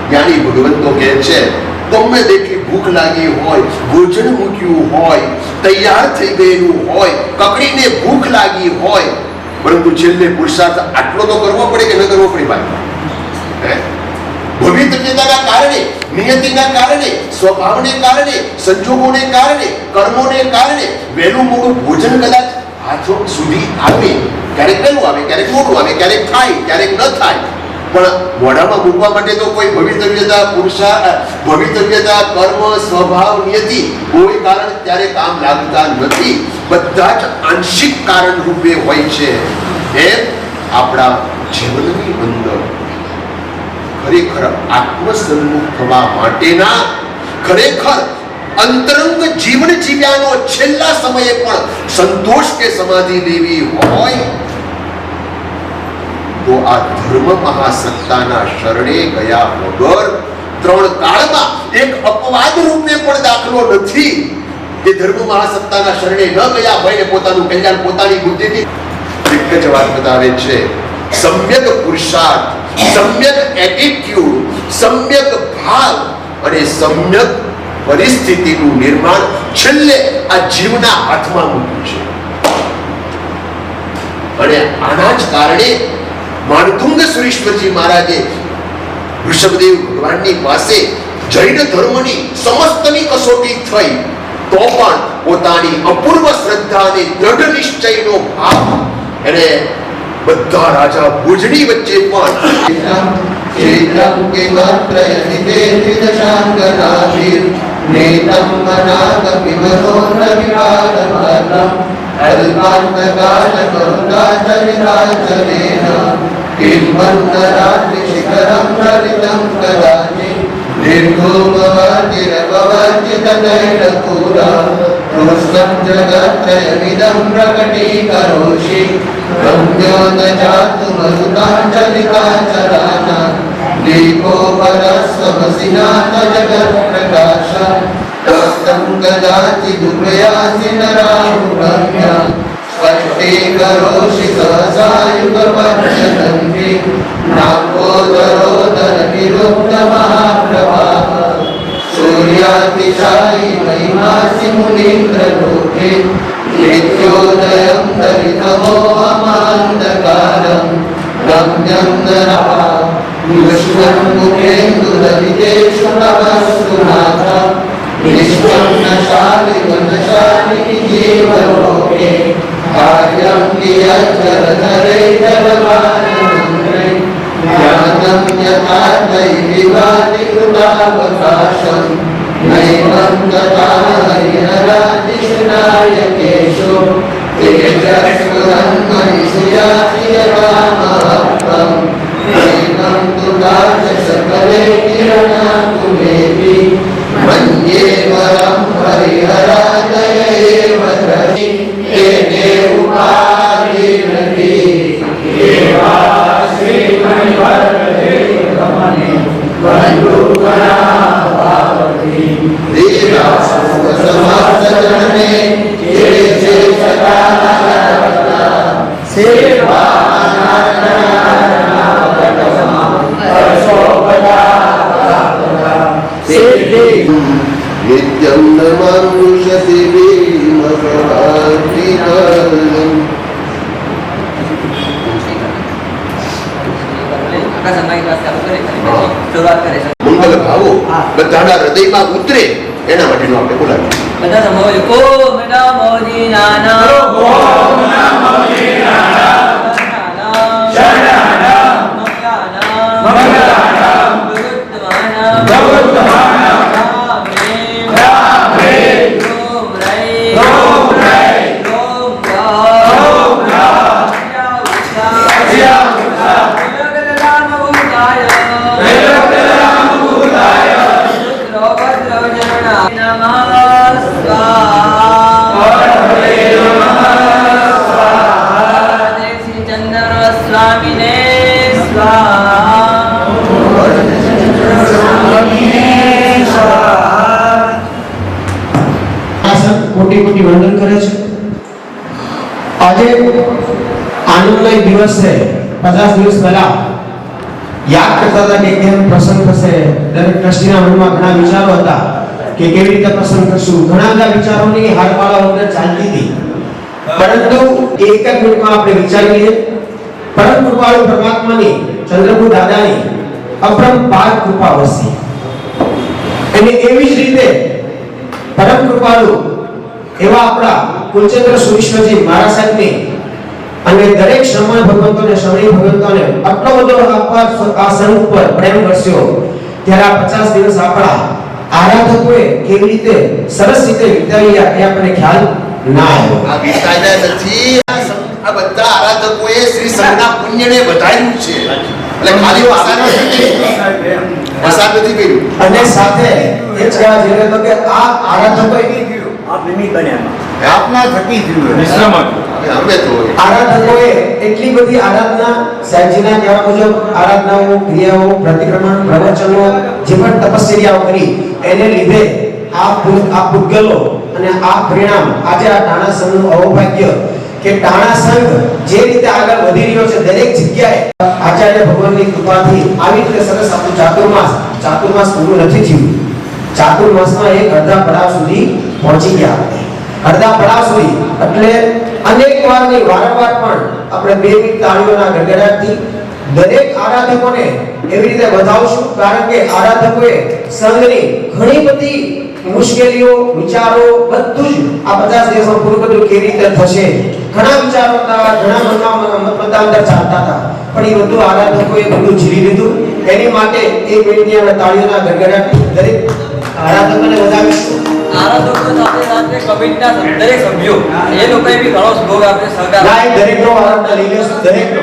જ્ઞાની ભગવંતો કહે છે, ગમે તેટલી ભૂખ લાગી હોય, ભોજન મૂક્યું હોય, તૈયાર થઈ ગયેલું હોય, કકડીને ભૂખ લાગી હોય, પરંતુ છેલ્લે પુરુષાર્થ આટલો તો કરવો પડે કે ન કરવો પડે ભાઈ? ભવિતવ્યતાના કારણે, નિયતિના કારણે, સ્વભાવને કારણે, સંજોગોને કારણે, કર્મોને કારણે વહેલું મોડું ભોજન કદાચ હાથ સુધી આવે, ક્યારેક વહેલું આવે, ક્યારેક મોડું આવે, ક્યારેક થાય, ક્યારેક ન થાય, પણ મોઢામાં મૂકવા માટે તો કોઈ ભવિતવ્યતા, ભવિતવ્યતા, કર્મ, સ્વભાવ, નિયતિ કોઈ કારણ ત્યારે કામ લાગતા નથી. બધા જ આંશિક કારણ રૂપે હોય છે. એમ આપણા જીવનની અંદર ખરેખર આત્મસન્મુખ થવા માટેના, ખરેખર અંતરંગ જીવન જીવ્યાનો છેલ્લા સમયે પણ સંતોષ કે સમાધિ લેવી હોય તો આ ધર્મ મહાસત્તાના શરણે ગયા વગર ત્રણ કાળમાં એક અપવાદ રૂપે પણ દાખલો નથી કે ધર્મ મહાસત્તાના શરણે ન ગયા હોય ને પોતાનું કલ્યાણ પોતાની બુદ્ધિથી એક જ વાત બતાવે છે. સમ્યક પુરુષાર્થ, સમ્યક એટીટ્યુડ, સમ્યક ભાવ અને સમ્યક પરિસ્થિતિનું નિર્માણ છેલ્લે આ જીવના હાથમાં મૂક્યું છે. અને આના જ કારણે માણતુંગ સુરેશ્વરજી મહારાજે ઋષભદેવ ભગવાનની પાસે જૈન ધર્મની સમસ્તની કસોટી થઈ તો પણ પોતાની અપૂર્વ શ્રદ્ધા અને દ્રઢ નિશ્ચયનો ભાવ એને બધા રાજા ભુજની વચ્ચે પણ ચેતમ કે માત્રય નિદેશિત શાંગનાશીર નેતમ મનાગ વિમરો રવિવાદમાતમ અલ્પાંતકાલ કરુણાચરિતાચરેણ કિંમન્તરાત્રિ શિખરમ ચરિતમ કદાચિ निर्गोपवर्तिरपवर्तितदैलपूरा कृष्णं जगत्त्रयमिदं प्रकटीकरोषि रम्यो न जातु मरुताञ्चलिकाचराणां दीपोपरस्वमसिनाथ जगत्प्रकाश तस्तं कदाचिदुपयासि नराहुरम्य स्पष्टीकरोषि सहसायुगपत्यदन्ति नाम्बोदरोदरनिरुक्तमहाप्रभाः सूर्यातिशायि महिमासि मुनीन्द्रलोके नित्योदयं दलितमोहमान्धकारं रम्यं नरः कृष्णं मुखेन्दुदलितेषु नमस्तुनाथ निष्ठं न शालिवनशालि जीवलोके कार्यं कियच्चरधरे जलमानमन्त्रे ज्ञानं यथा दैविवादि कृतावकाशं नैवं तथा हरिहरादिषु नायकेषु तेजस्फुरन्मयिषु याति यथा महत्त्वं नैवं तु सकले किरणाकुलेऽपि मन्ये वरं हरिहरादय एव धरि तेने उपाधिरति देवासुरसमासजनने शेषे नित्यं न मानुषति भीमसभातिकर्णम् મંગલ ભાવો બધાના હૃદયમાં ઉતરે એના માટેનું આપણે બોલાવીએ. બધા સમજો ઓમ નમો દીનાના ઓમ નમો દીનાના શરણાના મંગલાના ભગવત્તમાના રામે ઓમ રે ઓમ કોટી કોટી વંદન કરે છે. આજે આનંદમય દિવસ છે. 50 દિવસ પહેલા યાદ કરતા હતા કે કેમ પ્રસંગ થશે. દરેક ટ્રસ્ટીના મનમાં ઘણા વિચારો હતા કે કેવી રીતે પ્રસંગ કરશું. ઘણા બધા વિચારોની હારમાળા અંદર ચાલતી હતી. પરંતુ એક જ મિનિટમાં આપણે વિચારી લઈએ પરમ કૃપાળુ પરમાત્માની ચંદ્રપુર દાદાની અપરંપાર કૃપા વરસી. અને એવી જ રીતે પરમ કૃપાળુ એવા આપણા કુલચંદ્ર સુરેશ્વરજી મહારાજ સાહેબની અને દરેક શ્રમણ ભગવંતોને શ્રમણી ભગવંતોને આટલો બધો આ સંત પર પ્રેમ વરસ્યો ત્યારે આ 50 દિવસ આપણા આરાધકોએ કેવી રીતે સરસ રીતે વિતાવ્યા એ આપણને ખ્યાલ ના આવ્યો. આ વિતાવ્યા નથી, આ બધા આરાધકોએ શ્રી સંતના પુણ્યને વધાર્યું છે. એટલે ખાલી વસાન નથી કર્યું. અને સાથે એ જ કહેવા જઈ રહ્યો હતો કે આ આરાધકોએ आप निमित्त बने આપના થકી થયું વિશ્રામ અમે તો આરાધકોએ એટલી બધી આરાધના સાહેબજીના કહેવા મુજબ આરાધનાઓ ક્રિયાઓ પ્રતિક્રમણ પ્રવચનો જે પણ તપશ્ચર્યાઓ કરી એને લીધે આ પૂતગલો અને આ પરિણામ આજે આ ટાણા સંઘનું અવભાગ્ય કે ટાણા સંઘ જે રીતે આગળ વધી રહ્યો છે દરેક જગ્યાએ આચાર્ય ભગવાનની કૃપાથી આવી રીતે સરસ આપણું ચાતુર્માસ પૂરું નથી થયું. ચાતુર્માસમાં એક અડધા પડાવ સુધી પહોંચી ગયા. અડધા પડાવ સુધી એટલે અનેક વાર નહીં વારંવાર પણ આપણે 2 મિનિટ તાળીઓના ગડગડાટથી દરેક આરાધકોને એવી રીતે વધાવશું કારણ કે આરાધકોએ સંઘની ઘણી બધી મુશ્કેલીઓ વિચારો બધું જ આ 50 દિવસમાં પૂરું કર્યું કેવી રીતે થશે. ઘણા વિચારો હતા, ઘણા મતાંતર ચાલતા હતા, પણ એ બધું આરાધકોએ બધું ઝીલી લીધું. એની માટે 1 મિનિટની આપણે તાળીઓના ગડગડાટથી દરેક આરાધકોને વધાવીશું. આરાધકો સાથે સાથે કમિટીના દરેક સભ્યો એ લોકોએ બી ઘણો સહયોગ આપણે સહકાર લાઈ દરેકનો આરાધના લઈ લેશું. દરેકનો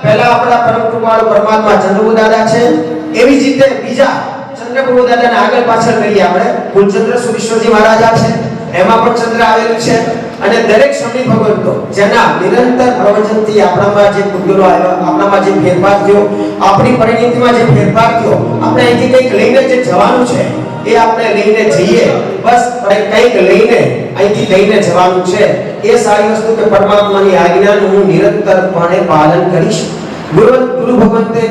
પહેલા આપણા પરમ કૃપાળુ પરમાત્મા ચંદ્રબુ દાદા છે. એવી જ રીતે બીજા ચંદ્રપ્રભુ દાદાને આગળ પાછળ કરીએ આપણે કુલચંદ્ર સુરેશ્વરજી મહારાજા છે, એમાં પણ ચંદ્ર આવેલું છે. અને દરેક સ્વામી ભગવંતો જેના નિરંતર પ્રવચનથી આપણામાં જે પૂતગલો આવ્યા, આપણામાં જે ફેરફાર થયો, આપણી પરિણીતિમાં જે ફેરફાર થયો, આપણે અહીંથી કંઈક લઈને જે જવાનું છે એ આપણે લઈને જઈએ. બસ કંઈક લઈને અહીંથી લઈને જવાનું છે. એ સારી વસ્તુ કે પરમાત્માની આજ્ઞાનું હું નિરંતરપણે પાલન કરીશ. ગુરુ ભગવંતે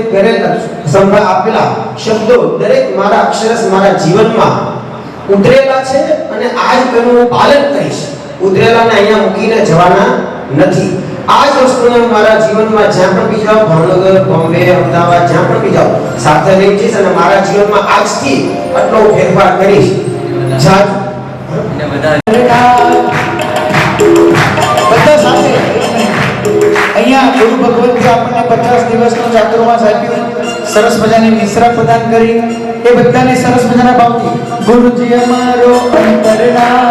સંભાળ આપેલા શબ્દો દરેક મારા અક્ષરશ મારા જીવનમાં ઉતરેલા છે અને આજ તેનું હું પાલન કરીશ. ઉતરેલાને અહીંયા મૂકીને જવાના નથી. આ જ વસ્તુને મારા જીવનમાં જ્યાં પણ બી જાઉં, ભાવનગર, બોમ્બે, અમદાવાદ જ્યાં પણ બી જાઉં સાથે લઈ જઈશ અને મારા જીવનમાં આજથી આટલો ફેરફાર કરીશ. બધા સાથે અહીંયા ગુરુ ભગવંતે આપણને 50 દિવસનો ચાતુર્માસ આપ્યો, સરસ મજાની નિશ્રા પ્રદાન કરી. એ બધાને સરસ મજાના ભાવથી ગુરુજી અમારો અંતરડા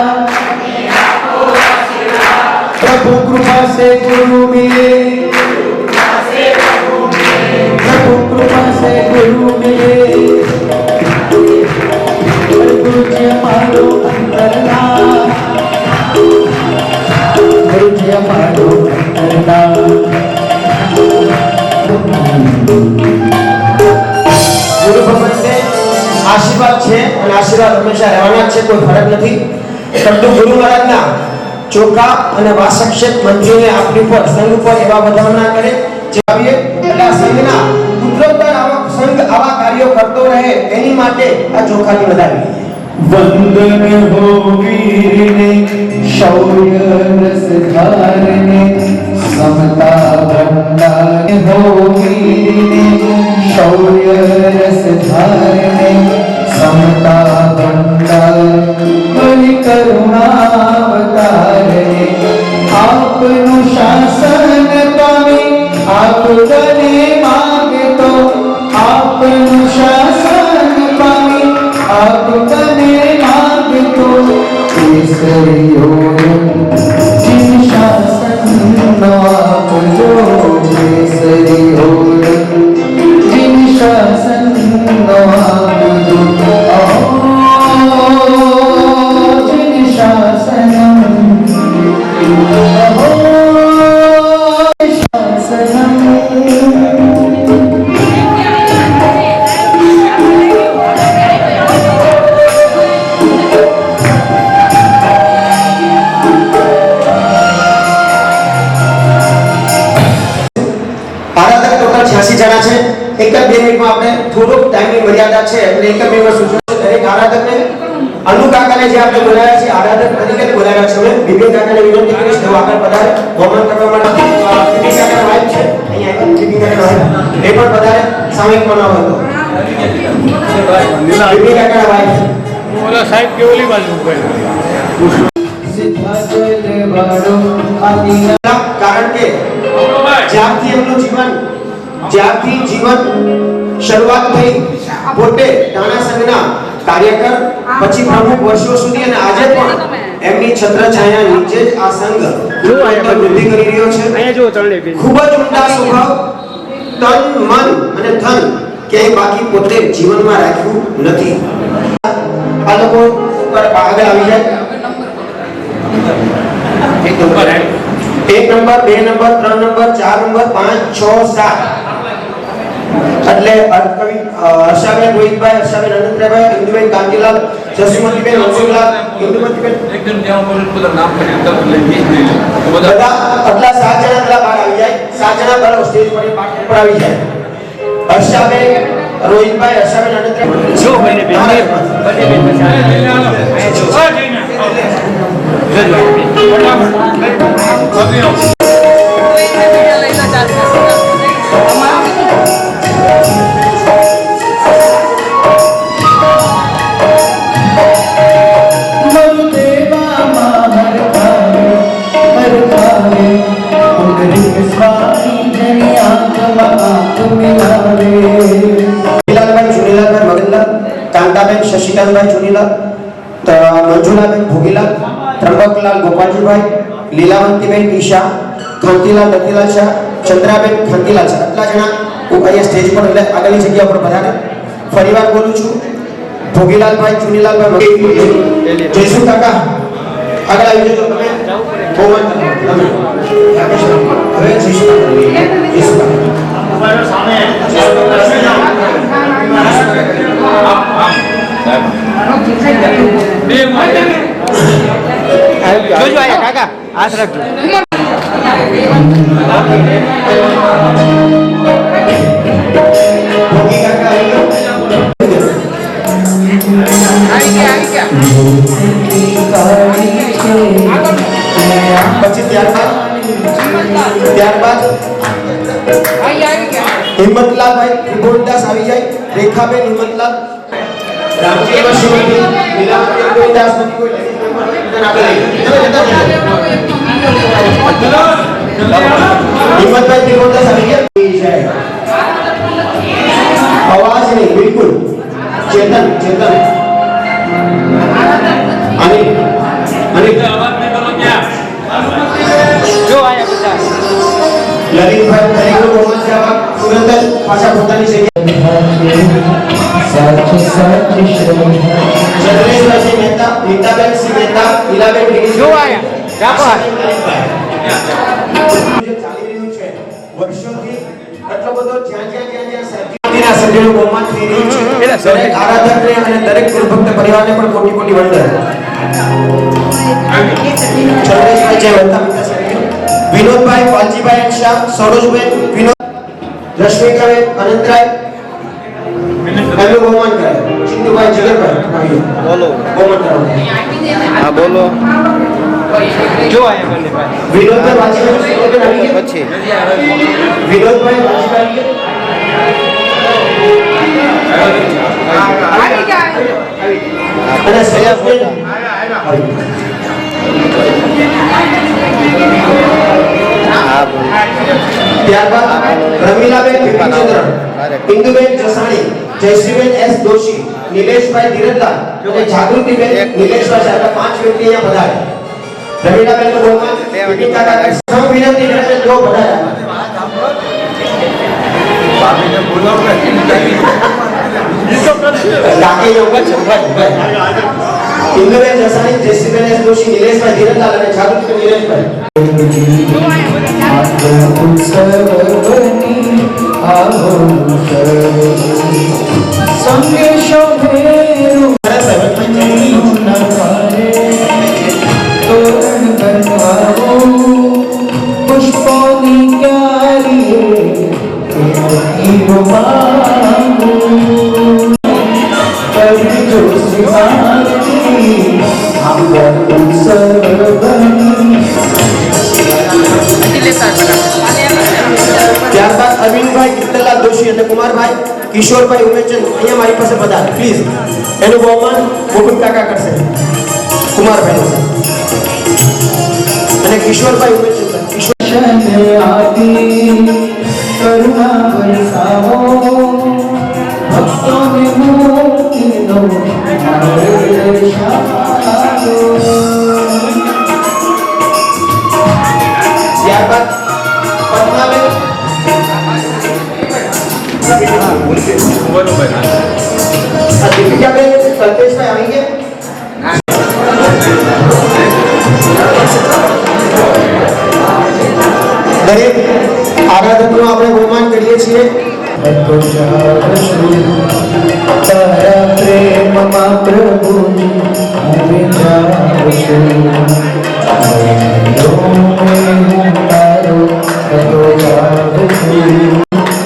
प्रभु कृपा से गुरु मिले, प्रभु कृपा से गुरु मिले, गुरु जी हमारो अंतरना, गुरु जी हमारो अंतरना. गुरु भगवान से आशीर्वाद છે અને આશીર્વાદ હંમેશા રહેવાના છે, કોઈ ફરક નથી. પરંતુ ગુરુ મહારાજના ચોખા અને વાસક્ષેપ મંત્રીઓને આપણી પર સંઘ પર એવા વધારણા કરે જે આવીએ એટલે આ સંઘના ઉત્તરોત્તર સંઘ આવા કાર્યો કરતો રહે એની માટે આ ચોખાની વધારી. વંદન હો વીરને શૌર્ય રસ ધારને સમતા ભંડાર હો વીરને શૌર્ય રસ ધારને समता भंडार बलि करुणावतारने आपनु शासन पामे आपने मांगतो आपनु शासन पामे आपने मांगतो केसरियो जिन शासन नो आपजो केसरियो जिन शासन नो आपजो જણા છે. એક જ 2 મિનિટમાં આપણે થોડોક ટાઈમની મર્યાદા છે એટલે એક જ મિનિટમાં સૂચના છે. દરેક આરાધકને અનુ કાકાને જે આપણે બોલાવ્યા છે આરાધક તરીકે બોલાવ્યા છે. અમે વિવેક કાકાને વિનંતી કરીશ કે આગળ પધારે હોમન કરવા માટે. વિવેક કાકાના વાઇફ છે અહીંયા વિવેક કાકાના વાઇફ એ પણ પધારે સામૂહિક મનાવો હતો. વિવેક કાકાના વાઇફ ઓલા સાહેબ કે ઓલી બાજુ કારણ કે જ્યારથી જીવન શરૂઆત થઈ પોતે ટાણા સંઘના કાર્યકર પછી પ્રમુખ વર્ષો સુધી અને આજે પણ એમની છત્રછાયા નીચે જ આ સંઘ વૃદ્ધિ કરી રહ્યો છે. ખૂબ જ ઉમદા સ્વભાવ, તન મન અને ધન ક્યાંય બાકી પોતે જીવનમાં રાખ્યું નથી. આ લોકો પર આગળ આવી જાય એક નંબર 2 નંબર 3 નંબર 4 નંબર 5 6 7 એટલે અર્થકવિ હર્ષાબેન રોહિતભાઈ, હર્ષાબેન અનંતભાઈ, ઇન્દુબેન કાંતિલાલ, જસુમતીબેન વંશુલાલ, ઇન્દુમતીબેન એકદમ ત્યાં ઉપર નામ કરી બધા આટલા 7 જણા પેલા બહાર આવી જાય. 7 જણા પેલા સ્ટેજ પર પાઠ ઉપર આવી જાય. હર્ષાબેન રોહિતભાઈ, હર્ષાબેન અનંતભાઈ જો ભાઈને બેન कांताबेन शशिकांतभाई चुनीलाल, मंजुलाबेन भोगीलाल, त्र्यंबकलाल गोपालजीभाई, लीलावंतीबेन ईशा, खांतीलाल दत्तीलाल शाह, चंद्राबेन खांतीलाल शाह આટલા જણા અહીંયા સ્ટેજ પર એટલે આગળની જગ્યા પર પધારે. ફરીવાર બોલું છું, ભોગીલાલભાઈ ચુનીલાલભાઈ જયસુ કાકા આગળ આવી જજો. તમે બહુ તમે હવે જયસુ કાકા સામે જોજો આયા કાકા હાથ રાખજો. પછી ત્યારબાદ હિંમતલાલભાઈ ત્રિભુવનદાસ આવી જાય. રેખાબેન હિંમતલાલ, રામજીભાઈ શિવજી, લીલાવતી ગોવિંદાસ બની કોઈ હિંમતભાઈ ત્રિભુવનદાસ આવી ગયા. અવાજ નહીં બિલકુલ. ચેતન અને અવાજ નહીં બોલો ક્યાં જો આયા બધા લલિતભાઈ તરીકે મોહમ્મદ જવાબ તુરંત જ પાછા પોતાની ચંદ્રેશભાઈ મહેતા, નીતાબેન સિંહ મહેતા, લીલાબેન જો આયા જાપા ચાલી રહ્યું છે વર્ષોથી. એટલો બધો જ્યાં સાહેબના સભ્યોનો બહુમાન થઈ રહ્યું છે. દરેક આરાધકને અને દરેક ગુરુભક્ત પરિવારને પણ કોટી કોટી વંદન. ચંદ્રેશભાઈ જય મહેતા, વિનોદભાઈ, પાલજીભાઈ શાહ, સરોજબેન, વિનોદ, રશ્મિકાબેન અનંતરાય એમનું બહુમાન કરે. ચિંતુભાઈ જગતભાઈ બોલો બહુમાન કરો. હા બોલો જો આયા બંને ભાઈ. વિનોદભાઈ વાજીભાઈ સરોજબેન આવી ગયા. પછી વિનોદભાઈ વાજીભાઈ અને સૈયદબેન ત્યારબાદ રમીલાબેન વિપિનચંદ્ર, ઇન્દુબેન જસાણી, જયશ્રીબેન એસ દોશી, નિલેશભાઈ ધીરજલાલ અને જાગૃતિબેન નિલેશભાઈ સાહેબ 5 વ્યક્તિ અહીંયા પધારે. રમીલાબેન નો બહુમાન વિપિન કાકા સૌ વિનંતી કરે છે જો પધારે. બાપીને બોલાવો ને કાકે યોગા છે ભાઈ. ઇન્દુબેન જસાણી, જયશ્રીબેન એસ દોશી, નિલેશભાઈ ધીરજલાલ અને જાગૃતિબેન નિલેશભાઈ. ત્યારબાદ અરવિંદભાઈ કિત્તલાલ દોશી અને કુમારભાઈ કિશોરભાઈ ઉમેચંદ અહીંયા મારી પાસે પધારે પ્લીઝ. એનું બહુમાન મુકુંદ કાકા કરશે. કુમારભાઈ અને કિશોરભાઈ ઉમેચંદ. કરુણા વરસાવો ભક્તોને મોકલો ત્યારબાદ પદ્માબેન દીપિકાબેન કલ્પેશભાઈ આવી ગયા. દરેક આરાધકનું આપણે બહુમાન કરીએ છીએ. તારા પ્રેમમાં પ્રભુ હું જાઉં છું.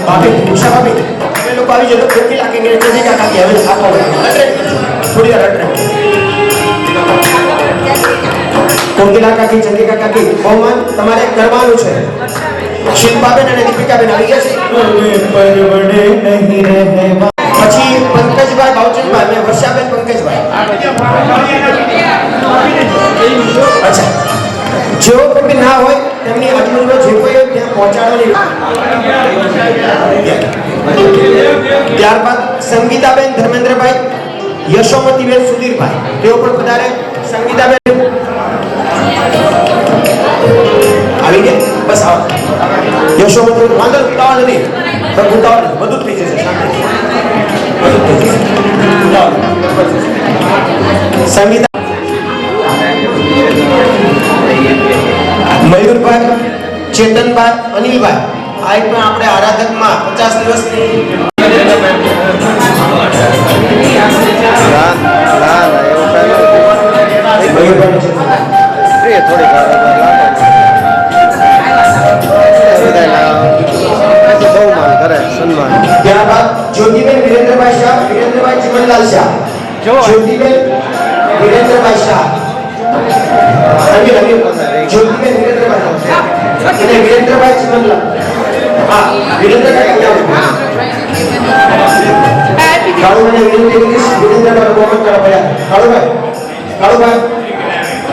ભાભી, ઉષા ભાભી, તમે લોકો આવી જજો. ખોટી લાગેંગે જય કાકા કે હવે આપો થોડી વાર રટ. કોકિલા કાકી, ચંદ્રિકા કાકી, બહુમાન તમારે કરવાનું છે. શિલ્પાબેન અને દીપિકાબેન આવી ગયા છે. પછી પંકજભાઈ, ભાવચંદભાઈ અને વર્ષાબેન, પંકજભાઈ. અચ્છા, જેઓ કોઈ ના હોય તેમની આજુબાજુ જે કોઈ હોય ત્યાં પહોંચાડવાની. ત્યારબાદ સંગીતાબેન, ધર્મેન્દ્રભાઈ, યશોમતીબેન, સુધીરભાઈ, તેઓ પણ પધારે. સંગીતાબેન આવી ગયા? બસ આવો. યશોમતી વાંધો ઉતાવળ નથી, પણ ઉતાવળ નથી, બધું જ થઈ જશે. બધું જ થઈ જશે. સંગીતા, મયુરભાઈ, ચેતનભાઈ, અનિલભાઈ, આ એક પણ આપણે આરાધકમાં 50 દિવસની ત્યારબાદ જ્યોતિબેન વિરેન્દ્રભાઈ શાહ, વિરેન્દ્રભાઈ ચિમનલાલ શાહ, જ્યોતિબેન વિરેન્દ્રભાઈ શાહ, જ્યોતિબેન વિરેન્દ્રભાઈ શાહ અને વિરેન્દ્રભાઈ ચિમનલાલ. હા, વિરેન્દ્રભાઈ કાળુભાઈ વિરેન્દ્રભાઈ કોમેન્ટ કરો ભયા. કાળુભાઈ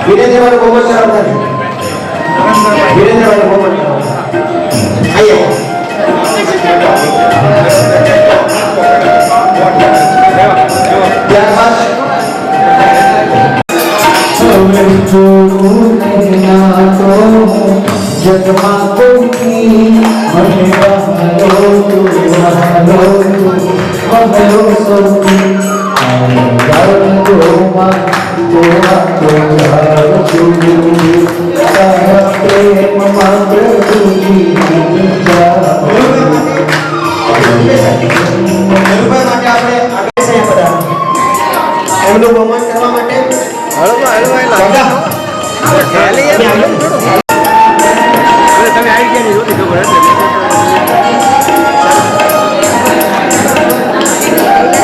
વિરેન્દ્રભાઈ કોમેન્ટ કરો. વિરેન્દ્રભાઈ કોમેન્ટ કરો. આયા ત્યારબાદ જગમાં કોઈ મને વહાલો તું વહાલો સૌથી તારા પ્રેમમાં પ્રભુજી એમનું બહુમાન કરવા માટે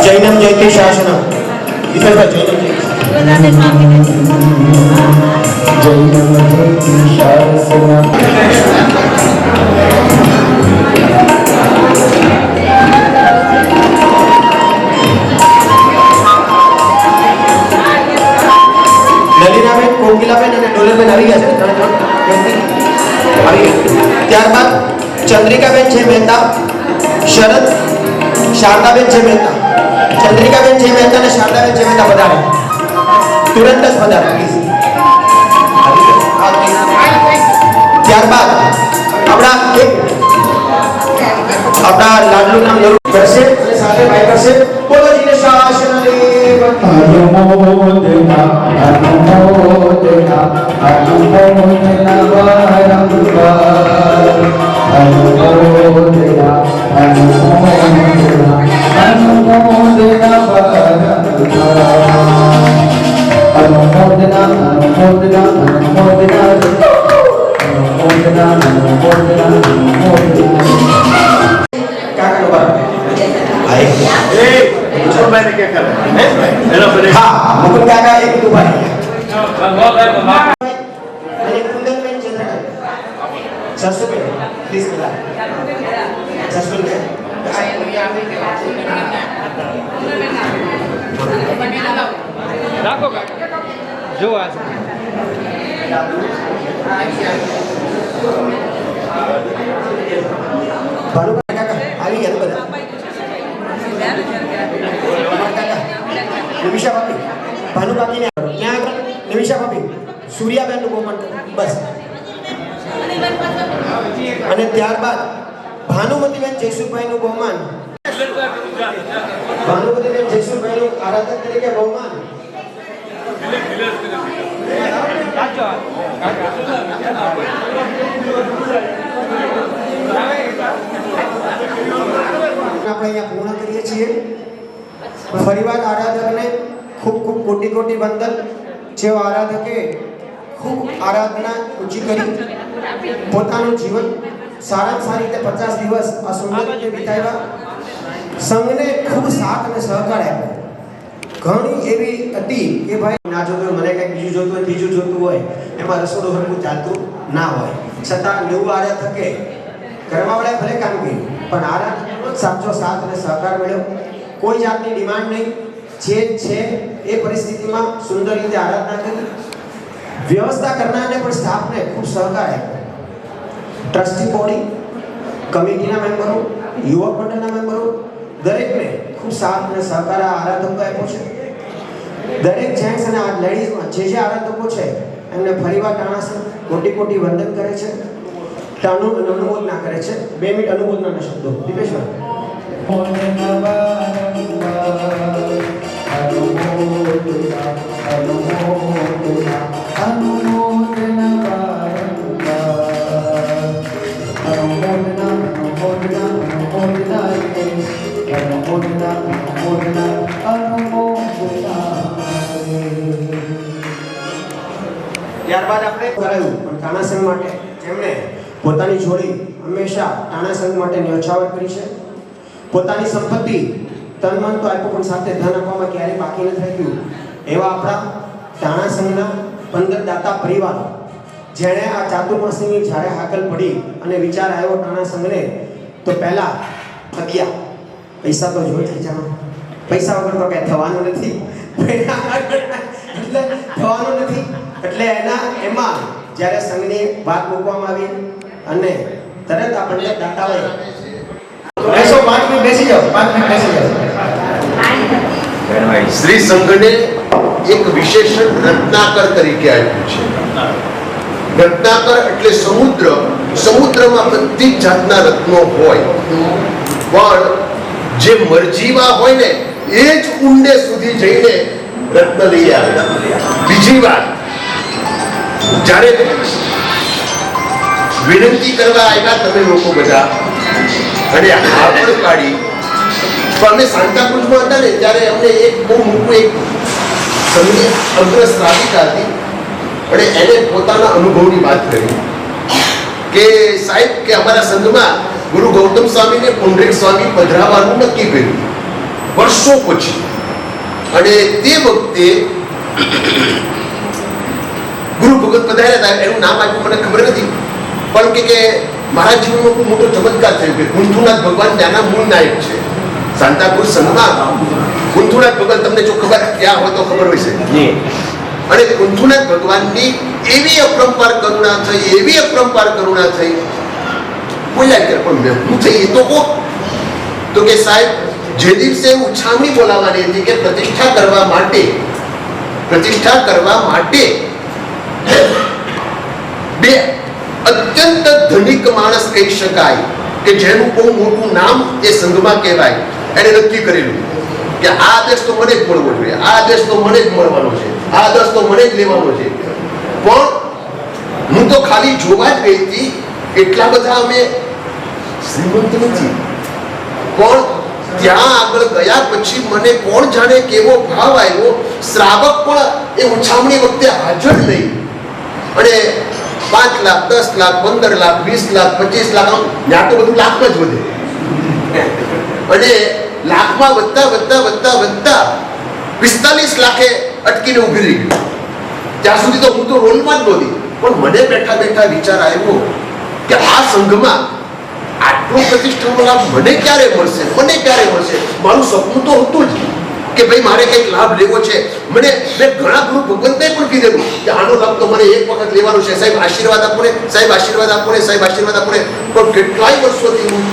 જૈનમ જયતિ શાસનમ. વિઠ્ઠલભાઈ જૈનમ જયતિ શાસનમ. લલીનાબેન, કોકિલાબેન અને ડોલરબેન આવી ગયા છે. ત્યારબાદ ચંદ્રિકાબેન છે મહેતા, શરદ, શારદાબેન છે મહેતા, ચંદ્રિકાબેન છે મહેતા અને શારદાબેન છે મહેતા પધારે. તુરંત જ પધારે પ્લીઝ. ત્યારબાદ આપણા લાડલું નામ જરૂર કરશે અને સાથે ભાઈ કરશે. બોલો જીને શાસન દેવ. અનુમોદના અનુમોદના અનુમોદના વારંવાર અનુમોદના અનુમોદના અનુમોદના વારંવાર અનુમોદના અનુમોદના અનુમોદના અનુમોદના અનુમોદના અનુમોદના. કાકાનો બાપ मुकुंद મુકુંદ કાકા એક ઉભા રહ્યા. અને કુંદનબેન ચંદ્રકાંત, જસુબેન પ્લીઝ બોલા. જસુબેન રાખો કાકા જો આ ભાનુભાઈ કાકા આવી ગયા બધા. નિમિષા ભાભી, ભાનુ કાકીને ક્યાં આગળ? નિમિષા ભાભી, સૂર્યાબેન નું કોમેન્ટ બસ. અને ત્યારબાદ ભાનુમતીબેન જયસુરભાઈ નું બહુમાન. ભાનુમતીબેન જયસુરભાઈ નું આરાધક તરીકે બહુમાન. અહીંયા પૂર્ણ કરીએ છીએ. ફરીવાર આરાધકને ખૂબ ખૂબ કોટી કોટી વંદન. જેઓ આરાધકે ખૂબ આરાધના ઊંચી કરી પોતાનું જીવન સારામાં સારી રીતે 50 દિવસ આ સુંદર રીતે વિતાવ્યા. સંઘને ખૂબ સાથ અને સહકાર આપ્યો. ઘણી એવી હતી કે ભાઈ ના જોતું મને કંઈક બીજું જોતું હોય, ત્રીજું જોતું હોય, એમાં રસોડું હરખું ચાલતું ના હોય, છતાં 90 આરાધકે ઘરવાળાએ ભલે કામ કર્યું પણ આરાધકનો જ સાચો સાથ અને સહકાર મળ્યો. કોઈ જાતની ડિમાન્ડ નહીં, જે છે એ પરિસ્થિતિમાં સુંદર રીતે આરાધના કરી. વ્યવસ્થા કરનારને પણ સ્ટાફને ખૂબ સહકાર આપ્યો. ટ્રસ્ટી બોડી, કમિટીના મેમ્બરો, યુવક મંડળના મેમ્બરો દરેકને ખૂબ સાથ અને સહકાર આ આરાધકો આપ્યો છે. દરેક જેન્ટ્સ અને આ લેડીઝમાં જે આરાધકો છે એમને ફરીવાર ટાણાસર કોટી કોટી વંદન કરે છે, અનુમોદના કરે છે. 2 મિનિટ અનુમોદનાના શબ્દો. ત્યારબાદ આપણે કરાયું પણ ટાણા સંઘ માટે જેમણે પોતાની જોડી હંમેશા ટાણા સંઘ માટે ન્યોછાવર કરી છે. પોતાની સંપત્તિ તન મન તો આપ્યું પણ સાથે ધન આપવામાં ક્યારેય બાકી ન થઈ ગયું એવા આપણા ટાણા સંઘના 15 દાતા પરિવારો જેણે આ ચાતુર્માસીની જ્યારે હાકલ પડી અને વિચાર આવ્યો ટાણા સંઘને તો પહેલા થગ્યા પૈસા તો જોઈએ જાણો, પૈસા વગર તો કઈ થવાનું નથી, એટલે થવાનું નથી. એટલે એમાં જ્યારે સંઘની વાત મૂકવામાં આવી અને તરત આપણને દાતાઓએ બેસો 5 મિનિટ બેસી જાઓ, 5 મિનિટ બેસી જાઓ. શ્રી સંઘને એક વિશેષણ રત્નાકર તરીકે આપ્યું છે. રત્નાકર એટલે સમુદ્ર, સમુદ્રમાં બધી જ જાતના રત્નો હોય પણ જે મરજીવા હોય ને એ જ ઊંડે સુધી જઈને રત્ન લઈ આવે. બીજી વાત, જ્યારે વિનંતી કરવા આવ્યા તમે લોકો બધા અને હાથડ કાઢી તો અમે સાંતાક્રુઝમાં હતા ને ત્યારે અમને એક બહુ મોટું એક સંગીત અગ્રશ્રાવિકા હતી અને એને પોતાના અનુભવની વાત કરી કે સાહેબ કે અમારા સંઘમાં ગુરુ ગૌતમ સ્વામી ને પુંડરીક સ્વામી પધરાવવાનું નક્કી કર્યું વર્ષો પછી. અને તે વખતે ગુરુ ભગત પધાર્યા હતા, એનું નામ આપ્યું મને ખબર નથી પણ કે મારા જીવનમાં ખૂબ મોટો ચમત્કાર થયો કે કુંથુનાથ ભગવાન ત્યાંના મૂળ નાયક છે. સાંતાક્રુઝ સંઘમાં કુંથુનાથ ભગવાન તમને જો ખબર ક્યાં હોય તો ખબર હોય છે. અને કુંથુનાથ ભગવાનની એવી અપરંપાર કરુણા થઈ, એવી અપરંપાર કરુણા થઈ, બોલ્યા કે પણ મેં શું થઈ એ તો કહો. તો કે સાહેબ જે દિવસે ઉછામણી બોલાવવાની હતી કે પ્રતિષ્ઠા કરવા માટે બે અત્યંત ધનિક માણસ કહી શકાય કે જેનું બહુ મોટું નામ એ સંઘમાં કહેવાય, એને નક્કી કરેલું કે આ આદેશ તો મને જ મળવો જોઈએ, આ આદેશ તો મને જ મળવાનો છે, આ આદેશ તો મને જ લેવાનો છે. પણ હું તો ખાલી જોવા જ ગઈ હતી, એટલા બધા અમે શ્રીમંત નથી. પણ ત્યાં આગળ ગયા પછી મને કોણ જાણે કેવો ભાવ આવ્યો. શ્રાવક પણ એ ઉછામણી વખતે હાજર નહીં અને 5 લાખ 10 લાખ 15 લાખ 20 લાખ 25 લાખ આમ ત્યાં તો બધું લાખમાં જ વધે અને લાખમાં વધતા 45 લાખે અટકીને ઊભી રહી ગયું. ત્યાં સુધી તો હું તો રોલમાં જ નહોતી. પણ મને બેઠા વિચાર આવ્યો કે આ સંઘમાં આટલો પ્રતિષ્ઠાનો લાભ મને ક્યારે મળશે. મારું સપનું તો હતું જ કે ભાઈ મારે કંઈક લાભ લેવો છે. મેં ઘણા ગુરુ ભગવંતને પણ કીધેલું કે આનો લાભ તો મને એક વખત લેવાનો છે. સાહેબ આશીર્વાદ આપો ને, સાહેબ આશીર્વાદ આપો ને, સાહેબ આશીર્વાદ આપો ને. પણ કેટલાય વર્ષોથી હું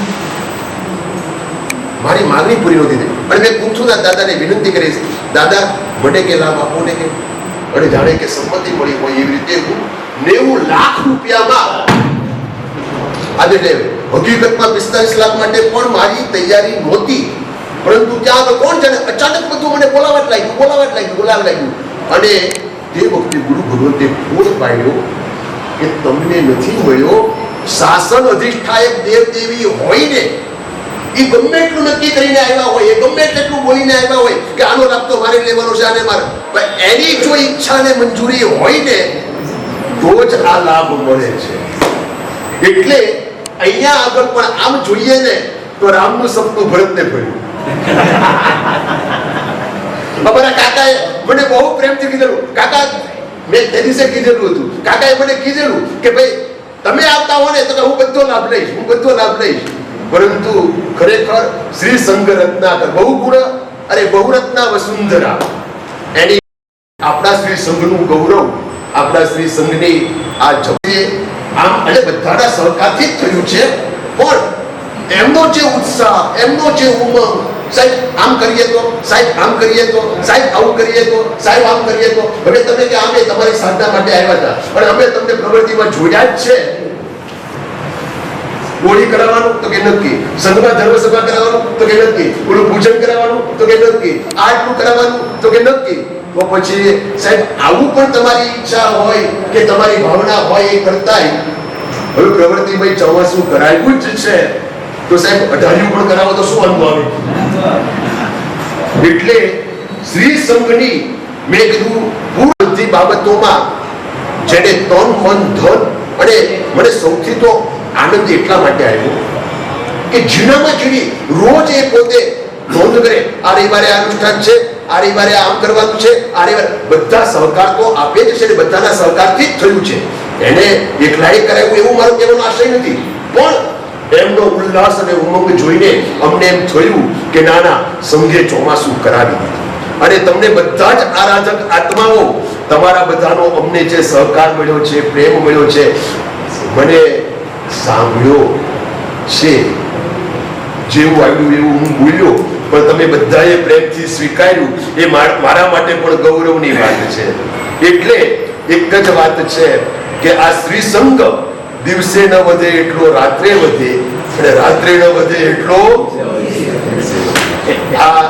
મારી માંગણી પૂરી નહોતી થઈ. અને મેં કુંથુનાથ દાદાને વિનંતી કરી છે, દાદા મને કે લાભ આપો ને કે. અને જાણે કે સંમતિ મળી હોય એવી રીતે હું 90 લાખ રૂપિયામાં આજે હકીકતમાં 45 લાખ માટે પણ મારી તૈયારી નહોતી. પરંતુ ત્યાં આગળ કોણ જાણે અચાનક બધું મને બોલાવવા જ લાગ્યું. અને તે વખતે ગુરુ ભગવંતે ફોન પાડ્યો કે તમને નથી મળ્યો શાસન અધિષ્ઠાયક દેવ દેવી હોય ને, એ ગમે એટલું નક્કી કરીને આવ્યા હોય, એ ગમે એટલું બોલીને આવ્યા હોય કે આનો લાભ તો મારે લેવાનો છે, આને મારે, પણ એની જો ઈચ્છા ને મંજૂરી હોય ને તો જ આ લાભ મળે છે. એટલે અહીંયા આગળ પણ આમ જોઈએ ને તો રામનું સપનું ભરતને ભર્યું. અમારા કાકાએ મને બહુ પ્રેમથી કીધેલું, કાકા મેં તે દિવસે કીધેલું હતું, કાકાએ મને કીધેલું કે ભાઈ તમે આવતા હો ને તો હું બધો લાભ લઈશ, હું બધો લાભ લઈશ. પરંતુ ખરેખર શ્રી સંઘ રત્નાકર બહુ ગુણ અરે બહુરત્ના વસુંધરા, એની આપણા શ્રી સંઘનું ગૌરવ, આપણા શ્રી સંઘની આ જઈએ આમ અને બધાના સહકારથી જ થયું છે. પણ એમનો જે ઉત્સાહ, એમનો જે ઉમંગ, સાહેબ આમ કરીએ તો, સાહેબ આમ કરીએ તો, સાહેબ આવું કરીએ તો, સાહેબ આમ કરીએ તો, હવે તમે કે અમે તમારી સાધના માટે આવ્યા હતા પણ અમે તમને પ્રવૃત્તિમાં જોયા જ છે. હોળી કરાવવાનું તો કે નક્કી, સંઘમાં ધર્મ સભા કરાવવાનું તો કે નક્કી, ઓલું પૂજન કરાવવાનું તો કે નક્કી, આટલું કરાવવાનું તો કે નક્કી. તો પછી સાહેબ આવું પણ તમારી ઈચ્છા હોય કે તમારી ભાવના હોય એ કરતાય હવે પ્રવૃત્તિમાં ચોમાસું કરાવ્યું જ છે તો સાહેબ 18 પણ કરાવો તો શું વાંધો આવે? એટલે શ્રી સંઘની મેં કીધું પૂર્ણ બધી બાબતોમાં જેને તન મન ધન અને મને સૌથી તો આનંદ એટલા માટે આવ્યો કે ઝીણામાં ઝીણી રોજ એ પોતે નોંધ કરે, આ રવિવારે આ અનુષ્ઠાન છે, આ રવિવારે આમ કરવાનું છે, આ રવિવારે બધા સહકાર તો આપે જ છે ને બધાના સહકારથી જ થયું છે. એને એકલાએ કરાવ્યું એવું મારો કહેવાનો આશય નથી, પણ એમનો ઉલ્લાસ અને ઉમંગ જોઈને અમને એમ થયું કે ના ના સંઘે ચોમાસું કરાવી દીધું. અને તમને બધા જ આરાધક આત્માઓ, તમારા બધાનો અમને જે સહકાર મળ્યો છે, પ્રેમ મળ્યો છે, મને સાંભળ્યો છે, જેવું આવ્યું એવું હું બોલ્યો, પણ તમે બધાએ પ્રેમથી સ્વીકાર્યું એ મારા માટે પણ ગૌરવની વાત છે. એટલે એક જ વાત છે કે આ શ્રી સંઘ દિવસે ન વધે એટલો રાત્રે વધે અને રાત્રે ન વધે એટલો આ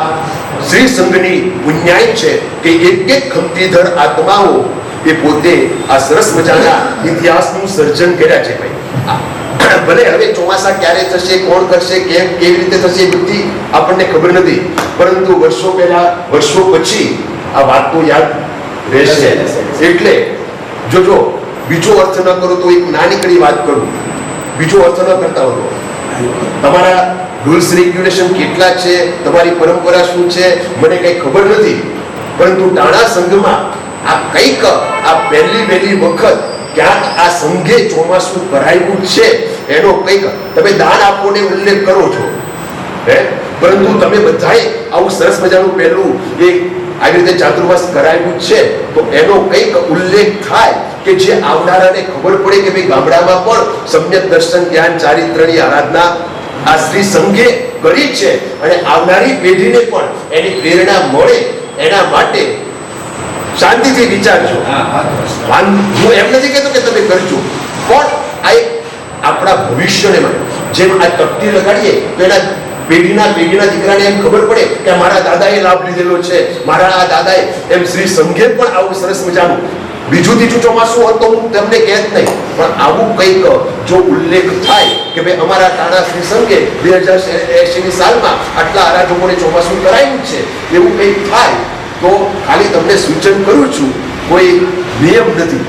શ્રી સંઘની પુણ્યાય છે કે એક એક ખમતીધર આત્માઓ એ પોતે આ સરસ મજાના ઇતિહાસનું સર્જન કર્યા છે. ભાઈ ભલે હવે ચોમાસા ક્યારે થશે, કોણ કરશે, કેવી રીતે થશે એ બધી આપણને ખબર નથી, પરંતુ વર્ષો પહેલા વર્ષો પછી આ વાત તો યાદ રહેશે. એટલે જોજો બીજો અર્થ ન કરો તો એક નાનકડી વાત કરું, બીજો અર્થ ન કરતા હો તમારા રૂલ્સ રેગ્યુલેશન કેટલા છે, તમારી પરંપરા શું છે મને કઈ ખબર નથી, પરંતુ ટાણા સંઘમાં આ કંઈક આ પહેલી વખત ક્યાંક આ સંઘે ચોમાસું કરાવ્યું છે એનો કંઈક તમે દાન આપોને ઉલ્લેખ કરો છો, પરંતુ તમે બધાએ આવું સરસ મજાનું પહેલું એ આવી રીતે ચાતુર્માસ કરાવ્યું છે તો એનો કંઈક ઉલ્લેખ થાય કે જે આવનારાને ખબર પડે કે ભાઈ ગામડામાં પણ સમ્યક દર્શન જ્ઞાન ચારિત્રની આરાધના આ શ્રી સંઘે કરી છે અને આવનારી પેઢીને પણ એની પ્રેરણા મળે એના માટે શાંતિથી વિચારજો. હું એમ નથી કહેતો કે તમે કરજો, પણ આ એક આપણા ભવિષ્યને માટે જેમ આ તકતી લગાડીએ તો એના પેઢીના દીકરાને એમ ખબર પડે કે મારા દાદાએ લાભ લીધેલો છે, મારા આ દાદાએ એમ શ્રી સંઘે પણ આવું સરસ મજાનું બીજું ત્રીજું ચોમાસું હોત તો હું તમને કહેત નહીં, પણ આવું કંઈક જો ઉલ્લેખ થાય કે ભાઈ અમારા ટાણા શ્રી સંઘે 2080ની સાલમાં આટલા આરાધકોને ચોમાસું કરાયું છે એવું કંઈક થાય તો ખાલી તમને સૂચન કરું છું, કોઈ નિયમ નથી.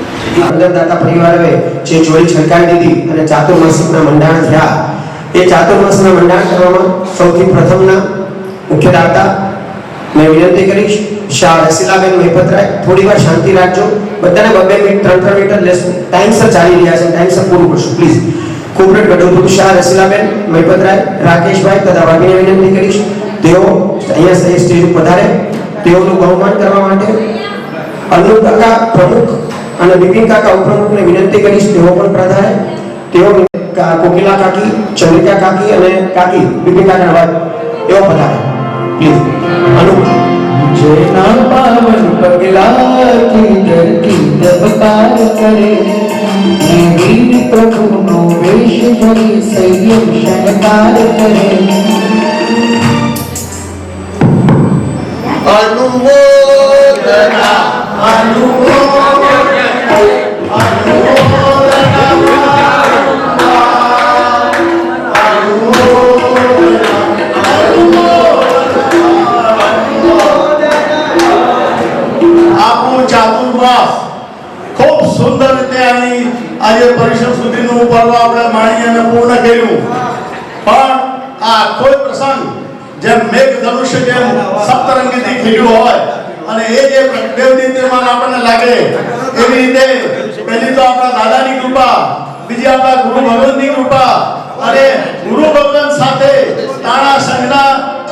અંદરદાતા પરિવારે જે ચોરી છલકાવી દીધી અને ચાતુર્માસિકના મંડાણ થયા, એ ચાતુર્માસના મંડાણ કરવામાં સૌથી પ્રથમના મુખ્ય દાતા મેં વિનંતી કરીશ શાહ રસીલાબેન મહેપતરાય, થોડી વાર શાંતિ રાખજો, બધાને 2 મિનિટ 3 મિનિટ લેશું, ટાઈમસર ચાલી રહ્યા છે, ટાઈમસર પૂરું કરશું પ્લીઝ. કોપરેટ ગઢોપુર શાહ રસીલાબેન મહેપતરાય, રાકેશભાઈ તથા ભાભીને વિનંતી કરીશ તેઓ અહીંયા સ્ટેજ ઉપર પધારે, તેઓનું બહુમાન કરવા માટે અનુ કાકા પ્રમુખ અને બિપિન કાકા ઉપપ્રમુખને વિનંતી કરીશ તેઓ પણ પધારે. તેઓ કોકિલા કાકી, ચંદ્રિકા કાકી અને કાકી બિપિન કાકા વાત તેઓ પધારે પ્લીઝ. અનુ જેના પાવન પગલા કી ધરતી દબકાર કરે, વીર પ્રભુનો વેશ ધરી સંયમ શણગાર કરે. અનુમોદના અનુમોદના આજે પરિષદ સુધીનું પર્વ આપણે માણી અને પૂર્ણ કર્યું. પણ આ આખો પ્રસંગ જેમ મેઘ ધનુષ્ય જેમ સપ્તરંગીથી ખીલ્યું હોય અને એ જે પ્રગટેવની નિર્માણ આપણને લાગે એવી રીતે પહેલી તો આપણા દાદાની કૃપા, બીજી આપણા ગુરુ ભગવાનની કૃપા અને ગુરુ ભગવાન સાથે તાણા સંઘના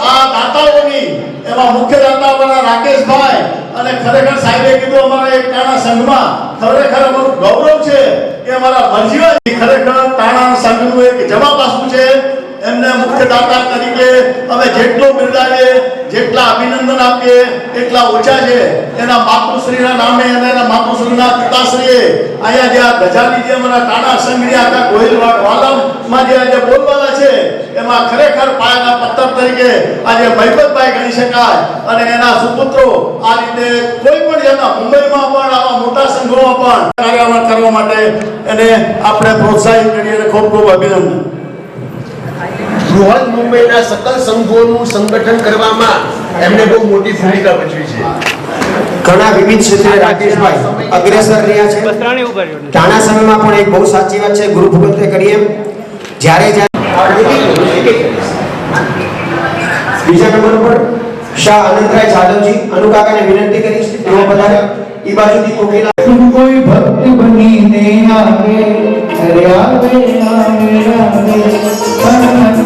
આ દાતાઓની એમાં મુખ્ય દાતા અમારા રાકેશભાઈ અને ખરેખર સાહેબે કીધું અમારા એક તાણા સંઘમાં ખરેખર અમારું ગૌરવ છે કે અમારા મરજીવા ખરેખર તાણા સંઘનું એક જવાબ પાસું છે. એમને મુખ્ય દાતા તરીકે અમે જેટલો બિરદાવીએ, જેટલા અભિનંદન આપીએ એટલા ઓછા છે. એના માતુશ્રીના નામે અને એના માતુશ્રીના પિતાશ્રીએ અહીંયા જે આ ગજાની જે અમારા તાણા સંઘની આખા ગોહિલવાડ વાલમમાં જે આજે બોલવાના છે એમાં ખરેખર પાયાના પથ્થર તરીકે આજે મહિપતભાઈ ગણી શકાય. અને એના સુપુત્રો આ રીતે કોઈ પણ જેના મુંબઈમાં પણ આવા મોટા સંઘોમાં પણ કાર્યક્રમ કરવા માટે એને આપણે પ્રોત્સાહિત કરીએ અને ખૂબ ખૂબ અભિનંદન. બૃહદ મુંબઈના સકલ સંઘોનું સંગઠન કરવામાં એમને બહુ મોટી ભૂમિકા ભજવી છે. ઘણા વિવિધ ક્ષેત્રે રાકેશભાઈ અગ્રેસર રહ્યા છે. તાણા સંઘમાં પણ એક બહુ સાચી વાત છે ગુરુ ભગતે કરી એમ જ્યારે બીજા નંબર પર શાહ અનંતરાય જાદવજી અનુકાકાને વિનંતી કરીશ તેઓ પધારે. ઈ બાજુથી કોકીલા કોઈ ભક્ત બનીને આવે અરે આવે આવે આવે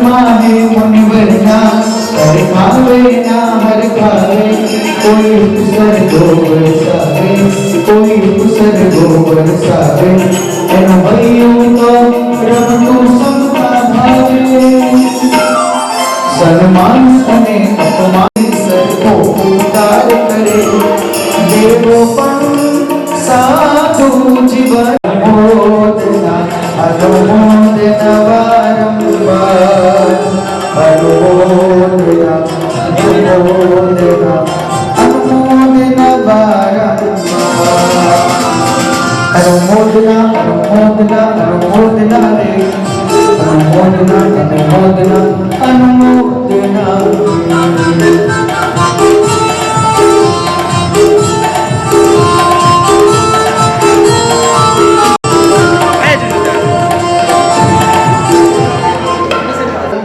મનમાં હે મુનિવરના હર ખાવે ના હર ખાવે કોઈ ઉસરગો વરસાવે કોઈ ઉસરગો વરસાવે એનો ભૈયો તો રમતું સમતા ભાવે સન્માન અને અપમાન સરખો ઉતાર કરે દેવો પણ સાધુ જીવન મોદના અનુમોદના વારંવાર અનુમોદના અનુમોદના અનુમોદના વારંવાર અનુમોદના અનુમોદના અનુમોદના રે અનુમોદના અનુમોદના અનુમોદના.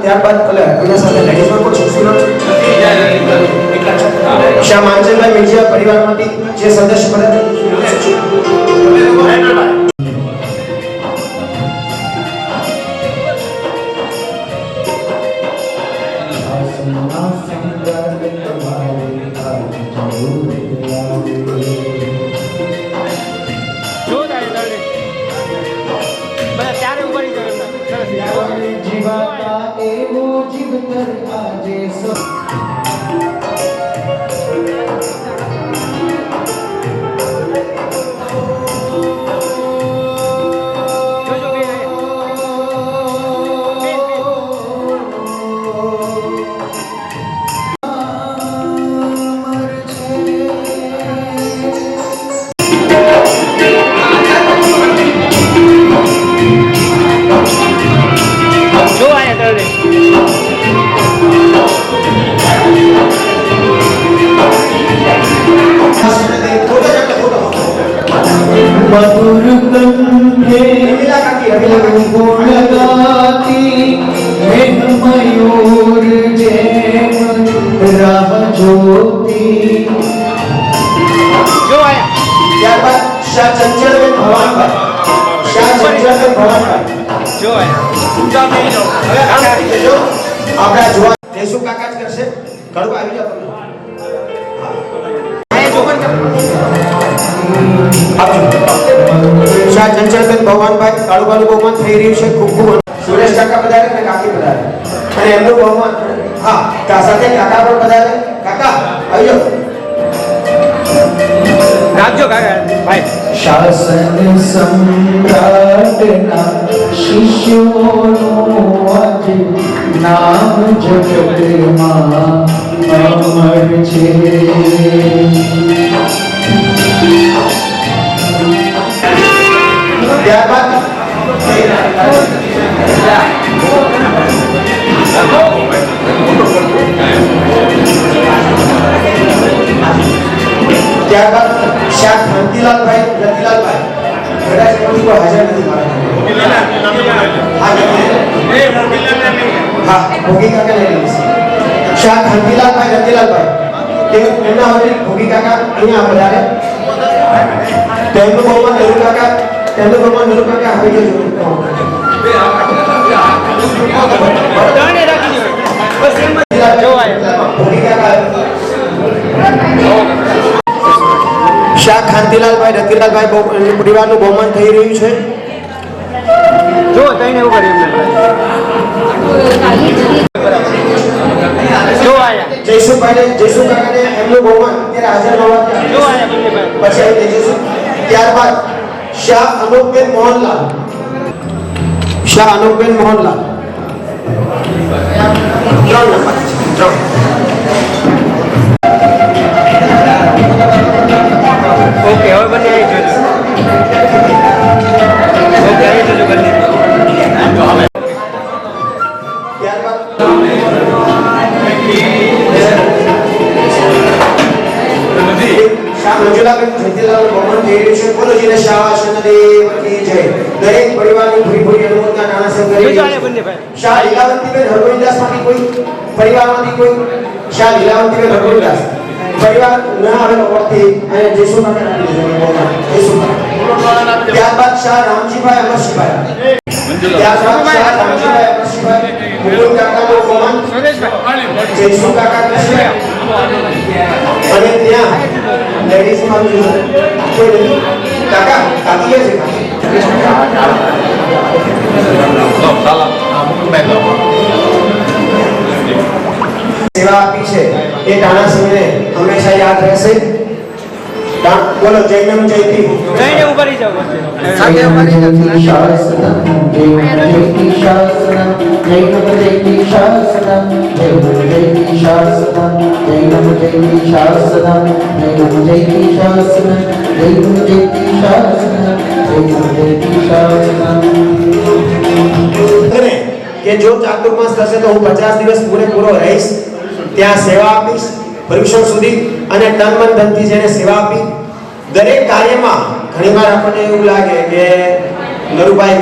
ત્યારબાદ એના સાથે લેડીઝમાં કોઈ છોકરીઓ શાહ માંજલભાઈ મિર્ઝા પરિવારમાંથી જે સદસ્ય પધારે જીવાતા એવો જીવતર આજે मधुर कंठे गुण गाती मेघ मयूर जैम राह जोती. ત્યારબાદ શાહ ચંચળબેન ભવાનભાઈ શાહ ચંચળબેન ભવાનભાઈ આપણા જોવા જયસુ કાકા જ કરશે. કડવા આવી જાવ શાહ ચંચળબેન ભવાનભાઈ કાળુબાલુ બહુમાન થઈ રહ્યું છે. ખૂબ ખૂબ સુરેશ કાકા પધારે અને કાકી પધારે અને એમનું બહુમાન હા તા સાથે કાકા પણ પધારે. કાકા આવી જાવ રાખજો કાકા ભાઈ. શાસન સમ્રાટના શિષ્યોનું આજે નામ જગતમાં અમર છે. ત્યારબાદ ત્યારબાદ શાહ કાંતિલાલભાઈ રતિલાલભાઈ કદાચ કોઈ હાજર નથી મારા હા ભોગી કાકા લઈ લઈશ. શાહ કાંતિલાલભાઈ રતિલાલભાઈ તેમના વડીલ ભોગી કાકા અહીંયા વધારે. તેમનું બહુમાન નરુ કાકા આવી જજો. ભોગી કાકા શાહ કાંતિલાલભાઈ રતિલાલભાઈ પરિવારનું બહુમાન થઈ રહ્યું છે. જો તઈને એવું કર્યું જો આયા જયસુ કાકાને એમનું બહુમાન અત્યારે હાજર ન હોવાથી જો આયા બંને ભાઈ પછી આવી જઈશું. ત્યારબાદ શાહ અનુપબેન મોહનલાલ. ત્રણ નંબર ઓકે હવે બંને આવી જોજો ઓકે આવી જોજો બંને શાહ મંજુલાબેન જયતીલાલ બહુમાન થઈ રહ્યું છે. બોલોજીને શાહ શનદેવ કી જય. દરેક પરિવારની પૂરી પૂરી અનુમોદના નાના સંઘ જોજો આયા બંને ભાઈ શાહ લીલાવંતીબેન હરગોવિંદાસ માંથી કોઈ પરિવારમાંથી કોઈ શાહ લીલાવંતીબેન હરગોવિંદાસ પરિવાર ન આવેલો વખતે અને જયસુ કાકા જયસુ કાકા. ત્યારબાદ શાહ રામજીભાઈ અમરસિંહભાઈ. ત્યારબાદ શાહ રામજીભાઈ અમરસિંહભાઈ મુકુંદ કાકાનો બહુમાન જયસુ કાકા કૃષ્ણ અને ત્યાં લેડીઝ માં કોઈ નથી. કાકા કાકી છે સેવા આપી છે એ ટાણા સિંહને હંમેશા યાદ રહેશે. બોલો જૈનમ જયતી જઈને ઉપર જાવ સાથે અમારી શાસનમ જૈનમ શાસનમ જૈનમ જયતી શાસનમ જૈનમ જયતી શાસનમ જૈનમ જયતી શાસનમ જૈનમ જયતી શાસનમ જૈનમ જયતી શાસનમ જૈનમ જયતી શાસનમ. કે જો ચાતુર્માસ થશે તો હું 50 દિવસ પૂરેપૂરો રહીશ, ત્યાં સેવા આપીશ પરીક્ષણ સુધી અને તન મન ધનથી જેને સેવા આપી દરેક કાર્યમાં. ઘણીવાર આપણને એવું લાગે કે નરુભાઈ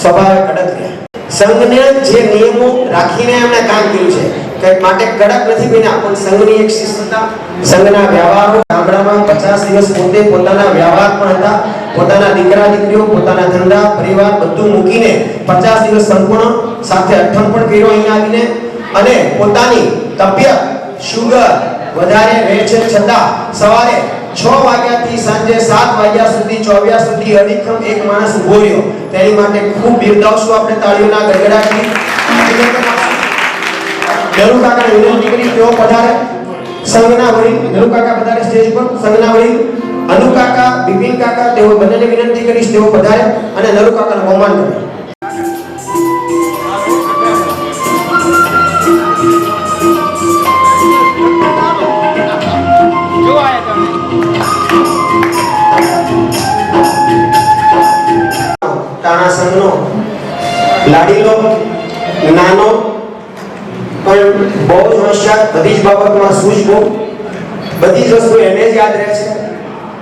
સ્વભાવે કડક રહ્યા. સંઘને જે નિયમો રાખીને એમણે કામ કર્યું છે કે માટે કડક નથી બન્યા, પણ સંઘની એક શિસ્તતા, સંઘના વ્યવહારો. ગામડામાં 50 દિવસ પોતે પોતાના વ્યવહાર પણ હતા, પોતાના દીકરા દીકરીઓ, પોતાના ધંધા પરિવાર બધું મૂકીને 50 દિવસ સંપૂર્ણ સાથે અઠમ પણ કર્યો અહીંયા આવીને. અને પોતાની તબિયત શુગર વધારે રહે છે છતાં સવારે 6 વાગ્યાથી સાંજે 7 વાગ્યા સુધી 24 સુધી અડીખમ એક માણસ ઊભો રહ્યો. તેની માટે ખૂબ બિરદાવશું આપણે તાળીઓના ગડગડાટથી. નરુ કાકાને વિનંતી કરી તેઓ પધારે. સંઘના વડીલ નરુ કાકા પધારે સ્ટેજ પર. સંઘના વડીલ અનુ કાકા, બિપિન કાકા તેઓ બંનેને વિનંતી કરીશ તેઓ પધારે અને નરુ કાકાનું બહુમાન કરે. જો આયા તમે ટાણા સંઘનો લાડીલો નાનો પણ બહુ જ હોશિયાર, બધી જ બાબતમાં સૂઝબૂછ, બધી જ વસ્તુ એને જ યાદ રહે છે.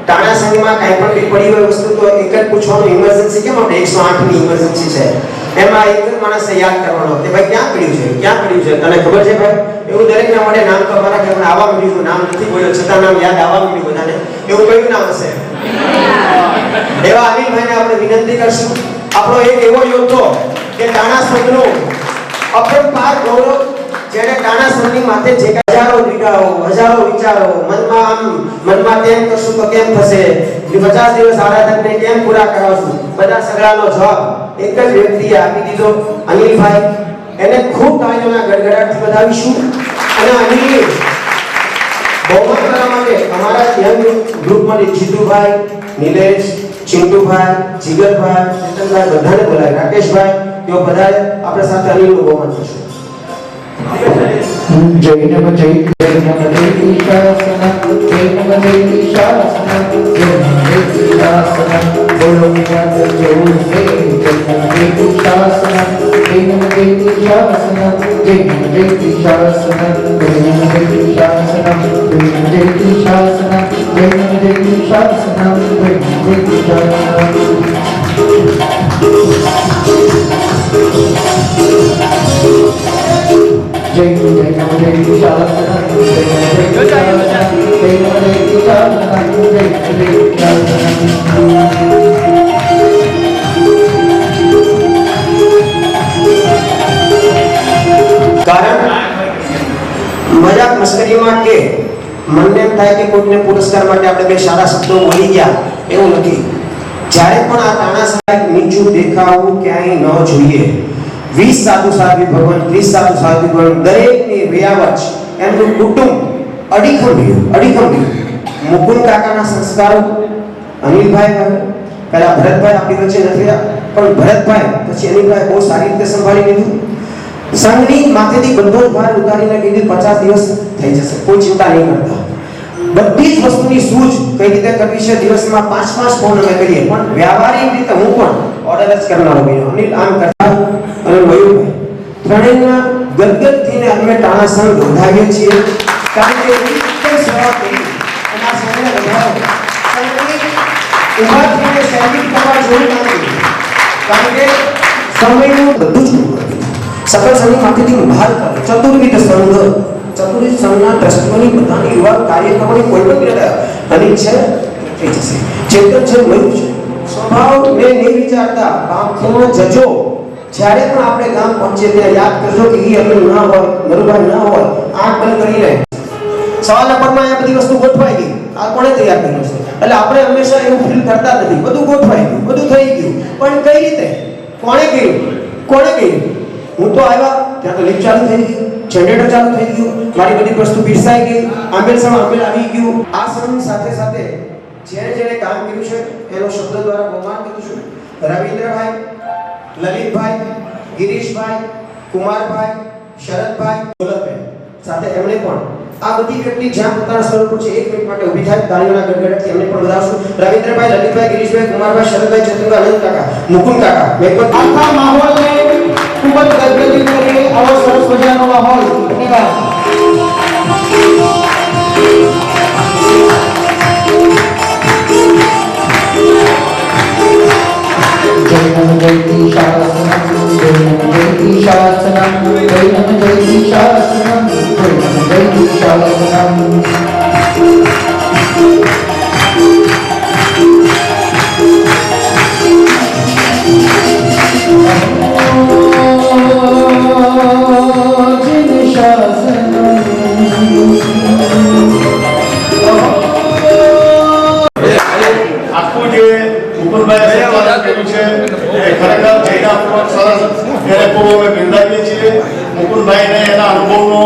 ટાણા સંઘમાં કાંઈ પણ પડી હોય વસ્તુ તો એક જ પૂછવાનું, ઇમરજન્સી કેમ આપણે 108 ની ઇમરજન્સી છે એમાં એક જ માણસને યાદ કરવાનો કે ભાઈ ક્યાં પડ્યું છે, ક્યાં પડ્યું છે, તને ખબર છે ભાઈ? એવું દરેકના માટે નામ તો મારા કે આવા મળ્યું, નામ નથી બોલ્યો છતાં નામ યાદ આવવા મળ્યું બધાને. એવું કયું નામ હશે? એવા અનિલભાઈને આપણે વિનંતી કરશું. આપણો એક એવો યોદ્ધો કે ટાણા સંઘનો અપરંપાર ગૌરવ, જેને ટાણા સંઘની માથે જે હજારો વીઘાઓ, હજારો વિચારો મનમાં તેમ કરશું તો કેમ થશે, 50 દિવસ આરાધકને કેમ પૂરા કરાવશું, બધા સગડાનો જવાબ એક જ વ્યક્તિએ આપી દીધો, અનિલભાઈ. એને ખૂબ તાળીઓના ગડગડાટથી વધાવીશું. અને અનિલ બહુમત કરવા માટે અમારા યંગ ગ્રુપમાંથી જીતુભાઈ, નિલેશ, ચિંટુભાઈ, જીગરભાઈ, ચેતનભાઈ બધાને બોલાય, રાકેશભાઈ તેઓ પધારે. આપણે સાથે અનિલનું બહુમાન થશું. જૈનમ જયતી શાસનમ જૈનમ જયતી શાસનમ જૈનમ જયતી શાસનમ બોલો યાદ જેવું છે. જૈનમ જયતી શાસનમ જૈનમ જયતી શાસનમ જૈનમ જયતી શાસનમ જૈનમ જયતી શાસનમ જૈનમ જયતી શાસનમ જૈનમ જયતી શાસનમ જૈનમ જયતી શાસનમ. પ્રવચનમાં કે મનને એમ થાય કે કોઈને પુરસ્કાર માટે આપણે બે સારા શબ્દો બોલી ગયા, એવું નથી. જ્યારે પણ આ તાનાશાહ નીચું દેખાવું ક્યાંય ન જોઈએ. 20 સાધુ સાધ્વી ભગવાન, 30 સાધુ સાધ્વી ભગવાન, દરેકની વ્યાવચ એમનું કુટુંબ અડીખમ મુકુંદ કાકાના સંસ્કારો, અનિલભાઈ પહેલા ભરતભાઈ આપણી વચ્ચે નથી રહ્યા, પણ ભરતભાઈ પછી અનિલભાઈ બહુ સારી રીતે સંભાળી લીધું. સંઘની માથેથી બધો જ ભાર ઉતારીને કીધું 50 દિવસ થઈ જશે, કોઈ ચિંતા નહીં કરતા. બધી જ વસ્તુની સૂઝ કઈ રીતે કરવી છે, દિવસમાં 5 ફોન અમે કરીએ, પણ વ્યવહારિક રીતે હું પણ ઓર્ડર જ કરનારો બન્યો. અનિલ આમ કરતા અને મયુરભાઈ ત્રણેયના ગદગદ થઈને અમે તાનાશાહ નોંધાવીએ છીએ, કારણ કે એકદમ સેવા કરી અને આ સમયને વધારો ઉભા થઈને સૈનિક કરવા જેવું નથી, કારણ કે સમયનું બધું જ સકલ સંઘની માથેથી બહાર કરે. ચતુર્વિધ સંઘના ટ્રસ્ટીઓની બધાની યુવા કાર્યક્રમોની કોઈ પણ ક્રિયા અનિલ છે થઈ જશે, ચેતન છે, મયુર છે. સ્વભાવ ને નહીં વિચારતા કામમાં જજો. જ્યારે પણ આપણે ગામ પહોંચીએ ત્યાં યાદ કરજો કે એ અનિલ ના હોય, નરુભાઈ ના હોય, આંખ બંધ કરીને સવાલ નંબરમાં આ બધી વસ્તુ ગોઠવાઈ ગઈ. આ કોણે તૈયાર કર્યું છે? એટલે આપણે હંમેશા એવું ફીલ કરતા નથી, બધું ગોઠવાઈ ગયું, બધું થઈ ગયું, પણ કઈ રીતે, કોણે કર્યું? હું તો આવ્યા ત્યાં તો લિફ્ટ ચાલુ થઈ ગઈ, જનરેટર ચાલુ થઈ ગયું, મારી બધી વસ્તુ પીરસાઈ ગઈ, આંબેલ આવી ગયું. આ સમયની સાથે સાથે જેણે કામ કર્યું છે એનો શબ્દ દ્વારા બહુમાન કરું છું. રવિન્દ્રભાઈ, લલિતભાઈ, ગિરીશભાઈ, કુમારભાઈ, શરદભાઈ, દોલતભાઈ સાથે એમણે પણ આ બધી વ્યક્તિ જ્યાં પોતાના સ્વરૂપ છે 1 મિનિટ માટે ઊભી થાય, તાળીઓના ગડગડાટથી એમને પણ વધાવશું. રવિન્દ્રભાઈ, લલિતભાઈ, ગિરીશભાઈ, કુમારભાઈ, શરદભાઈ, ચતુરભાઈ, અનંત કાકા, મુકુંદ કાકા, આખા માહોલને ખૂબ જ ગદગદિત કરી આવો સરસ મજાનો માહોલ. ધન્યવાદ. જૈનમ જયતિ શાસનમ, જૈનમ જયતિ શાસનમ, જૈનમ જયતિ શાસનમ, જૈનમ જયતિ શાસનમ. આખું જે મુકુંદભાઈ કર્યું છે એ ખરેખર જૈનાપૂર્વક સરસ એને ખૂબ અમે બિરદાવીએ છીએ. મુકુંદભાઈને એના અનુભવનો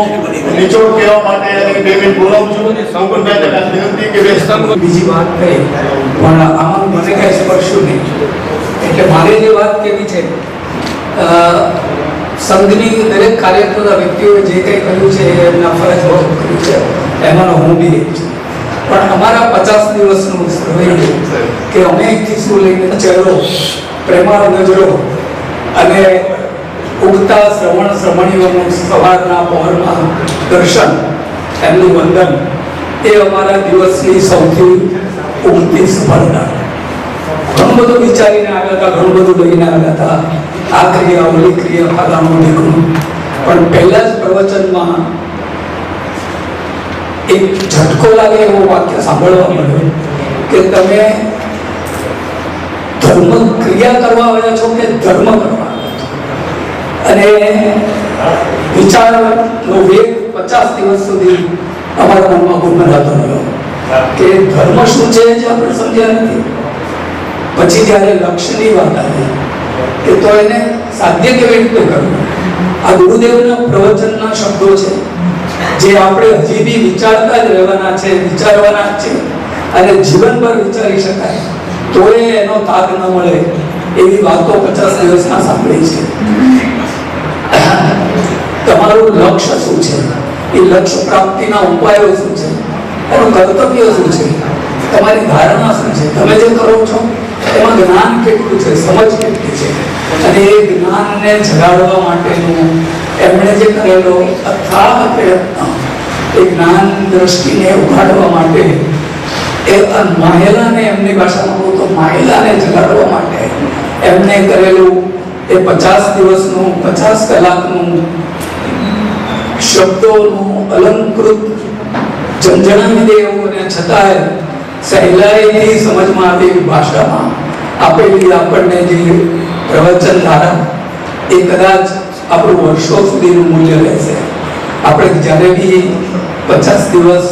નિચોડ કહેવા માટે એને 2 મિનિટ બોલાવું છું. મુકુંદભાઈને ખાસ વિનંતી કે બીજી વાત કહી પણ આમાં મને કઈ સ્પર્શ્યું નહીં, એટલે મારે જે વાત કેવી છે, સંઘની દરેક કાર્યકર્તા વ્યક્તિઓએ જે કંઈ કર્યું છે એમના ફરજ કર્યું છે, એમાંનો હું બી એક છું. પણ અમારા 50 દિવસનું સર્વે કે અમે એકથી શું લઈને ચહેરો, પ્રેમાળ નજરો અને ઉગતા શ્રમણીઓનું સવારના પહોરમાં દર્શન, એમનું વંદન, એ અમારા દિવસની સૌથી ઉગતી સફળતા. ઘણું બધું વિચારીને આવ્યા હતા, ઘણું બધું લઈને આવ્યા હતા, આ ક્રિયા, ઓલી ક્રિયા, ફલાણું ઢીકણું. પણ પહેલા જ પ્રવચનમાં એક ઝટકો લાગે એવો વાક્ય સાંભળવા મળ્યો કે તમે ધર્મ ક્રિયા કરવા આવ્યા છો કે ધર્મ કરવા? અને વિચારનો વેગ 50 દિવસ સુધી અમારા મનમાં ગુમરાતો રહ્યો કે ધર્મ શું છે જે આપણે સમજ્યા નથી. પછી જ્યારે લક્ષ્યની વાત આવી કે તો એને સાધ્ય કેવી રીતે કરવું, આ ગુરુદેવના પ્રવચનના શબ્દો છે જે આપણે હજી બી વિચારતા જ રહેવાના છે, વિચારવાના છે અને જીવનભર વિચારી શકાય તો એનો તાગ ન મળે એવી વાતો 50 દિવસના સાંભળી છે. તમારું લક્ષ્ય શું છે, એ લક્ષ્ય પ્રાપ્તિના ઉપાયો શું છે, એનું કર્તવ્ય શું છે, તમારી ધારણા શું છે, તમે જે કરો છો એમાં જ્ઞાન કેટલું છે, સમજ કેટલી છે, અને એ જ્ઞાનને જગાડવા માટેનું એમણે જે કરેલો અથાગ પ્રયત્ન, એ જ્ઞાન દ્રષ્ટિને ઉઘાડવા માટે, એ માયલાને, એમની ભાષામાં કહું તો માયલાને જગાડવા માટે એમણે કરેલું એ 50 દિવસનું 50 કલાકનું શબ્દોનું અલંકૃત ઝંઝણાવી દે એવું, અને છતાંય સહેલાઈથી સમજમાં આવે એવી ભાષામાં આપેલી આપણને જે પ્રવચન ધારા, એ કદાચ આપણું વર્ષો સુધીનું મૂલ્ય રહેશે. આપણે જ્યારે બી 50 દિવસ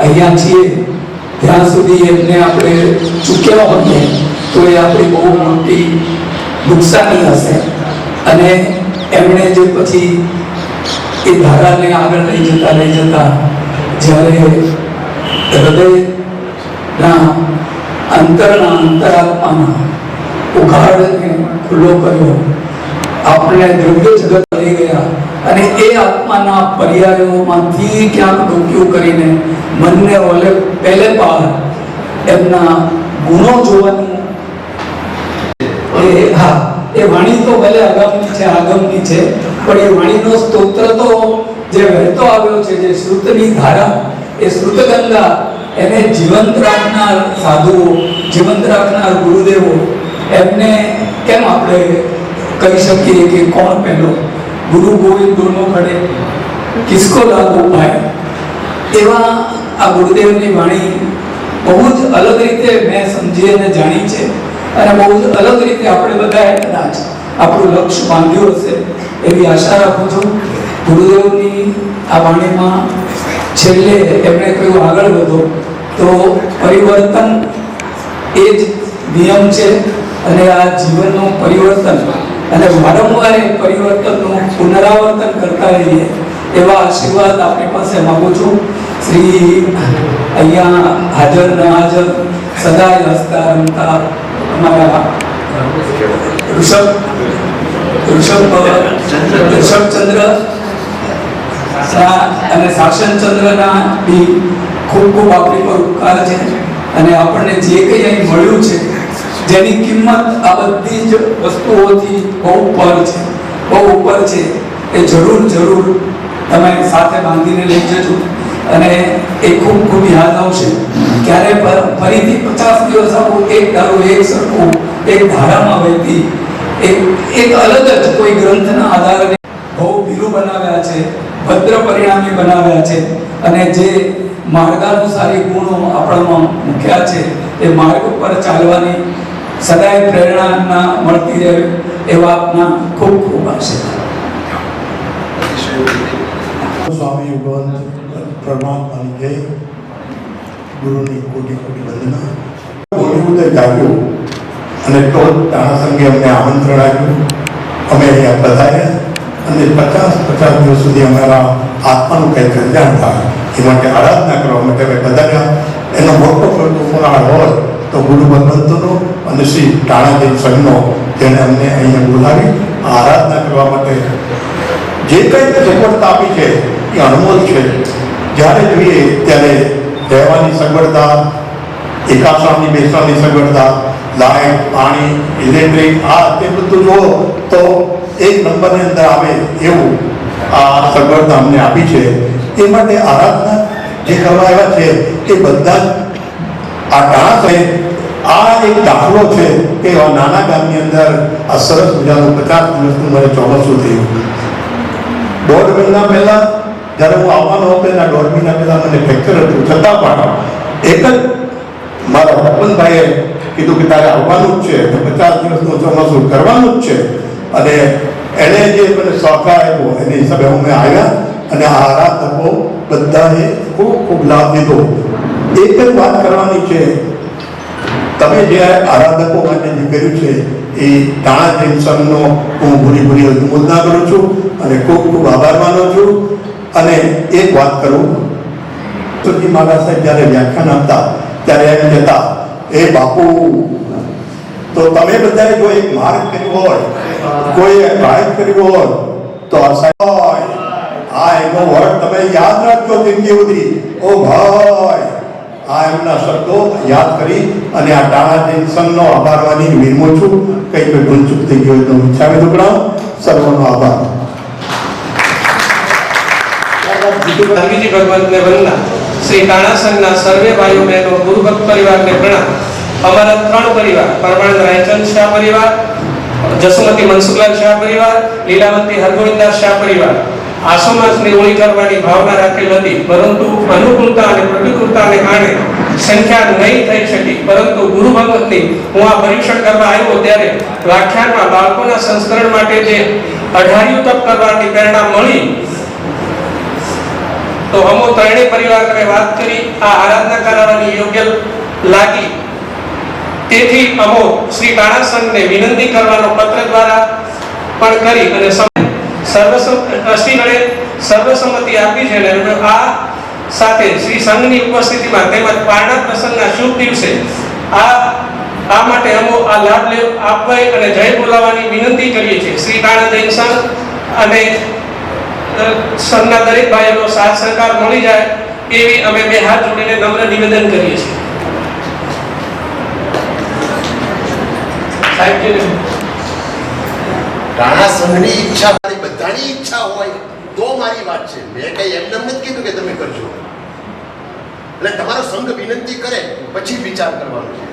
અહીંયા છીએ ત્યાં સુધી એમને આપણે ચૂક્યા હોઈએ તો એ આપણી બહુ મોટી નુકસાની હશે. અને એમણે જે પછી એ ધારાને આગળ લઈ જતા જ્યારે હૃદયના અંતરાત્માના ઉઘાડને ખુલ્લો કર્યો, આપણે દ્રવ્ય જગત લઈ ગયા અને એ આત્માના પર્યાયોમાંથી ક્યાંક ડોક્યું કરીને મનને ઓલે પહેલે પાર એમના ગુણો જોવાનું. એ વાણી તો ભલે આગમની છે પણ એ વાણીનો સ્તોત્ર તો જે વહેતો આવ્યો છે, જે શ્રુતની ધારા, એ શ્રુત ગંગા, એને જીવંત રાખનાર સાધુઓ, જીવંત રાખનાર ગુરુદેવો, એમને કેમ આપણે કહી શકીએ કે કોણ પહેલો? ગુરુ ગોવિંદ દોનો ખડે કિસકો લાગુ પાય. એવા આ ગુરુદેવની વાણી બહુ જ અલગ રીતે મેં સમજી અને જાણી છે અને બહુ જ અલગ રીતે આપણે બધાએ કદાચ આપણું લક્ષ્ય બાંધ્યું હશે એવી આશા રાખું છું. ગુરુદેવની આ વાણીમાં છેલ્લે એમણે કહ્યું આગળ વધો તો પરિવર્તન એ જ નિયમ છે અને આ જીવનનું પરિવર્તન અને વારંવાર એ પરિવર્તનનું પુનરાવર્તન કરતા રહીએ એવા આશીર્વાદ આપણી પાસે માગું છું. શ્રી અહીંયા હાજર ન હાજર સદાય હસતા રમતા અમારા ઋષભચંદ્ર અને શાસનચંદ્રના બી ખૂબ ખૂબ આપણી પર ઉપકાર છે અને આપણને જે કંઈ અહીં મળ્યું છે જેની કિંમત આ બધી જ વસ્તુઓથી બહુ ઉપર છે એ જરૂર તમે સાથે બાંધીને લઈ જજો અને એ ખૂબ ખૂબ યાદ આવશે. ક્યારે ફરીથી 50 દિવસ આવું એક ધારું એક સરખું એક ધારામાં વહેતી એક અલગ જ કોઈ ગ્રંથના આધારે બહુ ભીરું બનાવ્યા છે, ભદ્ર પરિણામી બનાવ્યા છે અને જે માર્ગાનુસારી ગુણો આપણામાં મૂક્યા છે એ માર્ગ પર ચાલવાની સદાય પ્રેરણા મળતી રહે એવા આપના ખૂબ ખૂબ આશીર્વાદ. સ્વામી ભગવાન પરમાત્માની જય, ગુરુની કોટી વંદના. બોલિવૂડે જાગ્યું અને તો તાણા સંઘે અમને આમંત્રણ આપ્યું, અમે અહીંયા પધાર્યા અને 50 દિવસ સુધી અમારા આત્માનું કંઈ કલ્યાણ થાય એ માટે આરાધના કરવા માટે અમે પધાર્યા. એનો મોટો ફળાળ હોય તો ગુરુ ભગવંતનો અને શ્રી ટાણાદેવ સંઘનો, જેણે અમને અહીંયા બોલાવી આરાધના કરવા માટે જે કંઈ સગવડતા આપી છે એ અણમોલ છે. જ્યારે જોઈએ ત્યારે રહેવાની સગવડતા, એકાસાની બેસવાની સગવડતા, લાઇટ, પાણી, ઇલેક્ટ્રિક, આ તે બધું જુઓ તો એક નંબરની અંદર આવે એવું આ સગવડતા અમને આપી છે. એ માટે આરાધના જે કરવા આવ્યા છે એ બધા આ ટાણા છે. આ એક દાખલો છે કે આ નાના ગામની અંદર આ સરસ મજાનું 50 દિવસનું મને ચોમાસું થયું. 1.5 મહિના પહેલા જ્યારે હું આવવાનો હતો એના 1.5 મહિના પહેલા મને ફ્રેક્ચર હતું, છતાં પણ એક જ મારા ભગવંતભાઈએ કીધું કે તારે આવવાનું જ છે, 50 દિવસનું ચોમાસું કરવાનું જ છે અને એણે જે મને સહકાર આપ્યો એની હિસાબે અમે આવ્યા અને આ આરાધકો બધાએ ખૂબ ખૂબ લાભ લીધો. એક જ વાત કરવાની છે, તમે જે આરાધકો માટે જે કર્યું છે એ ટાણા જંકશનનો હું ભૂરી અનુમોદના કરું છું અને ખૂબ ખૂબ આભાર માનું છું. અને એક વાત કરું તો મહારાજ સાહેબ જ્યારે વ્યાખ્યાન આપતા ત્યારે એમ કહેતા, એ બાપુ તો તમે બધાએ જો એક માર્ગ કર્યો હોય, કોઈ ગાયબ કર્યું હોય તો આ સાહેબ આ એનો વર્ડ તમે યાદ રાખજો જિંદગી સુધી. ઓ ભાઈ, આ એમના શબ્દો યાદ કરી અને આ ટાણા જંકશનનો આભાર માની વિરમું છું. કંઈ ભૂલચૂક થઈ ગયો તો ઈચ્છાવી દુકડાઓ. સર્વનો આભાર. ધર્મીજી ભગવંતને વંદના. શ્રી ટાણા સંઘના સર્વે ભાઈઓ બહેનો, ગુરુભક્ત પરિવારને પ્રણામ. અમારા 3 પરિવાર, પરમાનંદ રાયચંદ શાહ પરિવાર, જસુમતી મનસુખલાલ શાહ પરિવાર, લીલાવંતી હરગોવિંદાસ શાહ પરિવાર આસોમાસની ઓળી કરવાની ભાવના રાખેલ હતી, પરંતુ અનુકૂળતા અને પ્રતિકૂળતાને કારણે સંખ્યા નહીં થઈ શકી. પરંતુ ગુરુ ભગવંતની હું આ પરીક્ષણ કરવા આવ્યો ત્યારે વ્યાખ્યાનમાં બાળકોના સંસ્કરણ માટે જે 18 તપ કરવાની પ્રેરણા મળી તો અમો ત્રણેય પરિવારને વાત કરી આ આરાધના કરાવવાની યોગ્ય લાગી, તેથી અમો શ્રી કાણા સંઘને વિનંતી કરવાનો પત્ર દ્વારા પણ કરી અને ટ્રસ્ટીગણે સર્વસંમતિ આપી છે. અને આ સાથે શ્રી સંઘની ઉપસ્થિતિમાં તેમજ પારણા પ્રસંગના શુભ દિવસે આ માટે અમો આ લાભ આપવા અને જય બોલાવવાની વિનંતી કરીએ છીએ. શ્રી કાણા જૈન સંઘ અને સંઘના દરેક ભાઈઓનો સાથ સહકાર મળી જાય એવી અમે બે હાથ જોડીને નમ્ર નિવેદન કરીએ છીએ. રાણા સંઘની ઈચ્છા મારી બધાની ઈચ્છા હોય તો મારી વાત છે. મેં કઈ એમને નથી કીધું કે તમે કરજો, એટલે તમારો સંઘ વિનંતી કરે પછી વિચાર કરવાનો છે.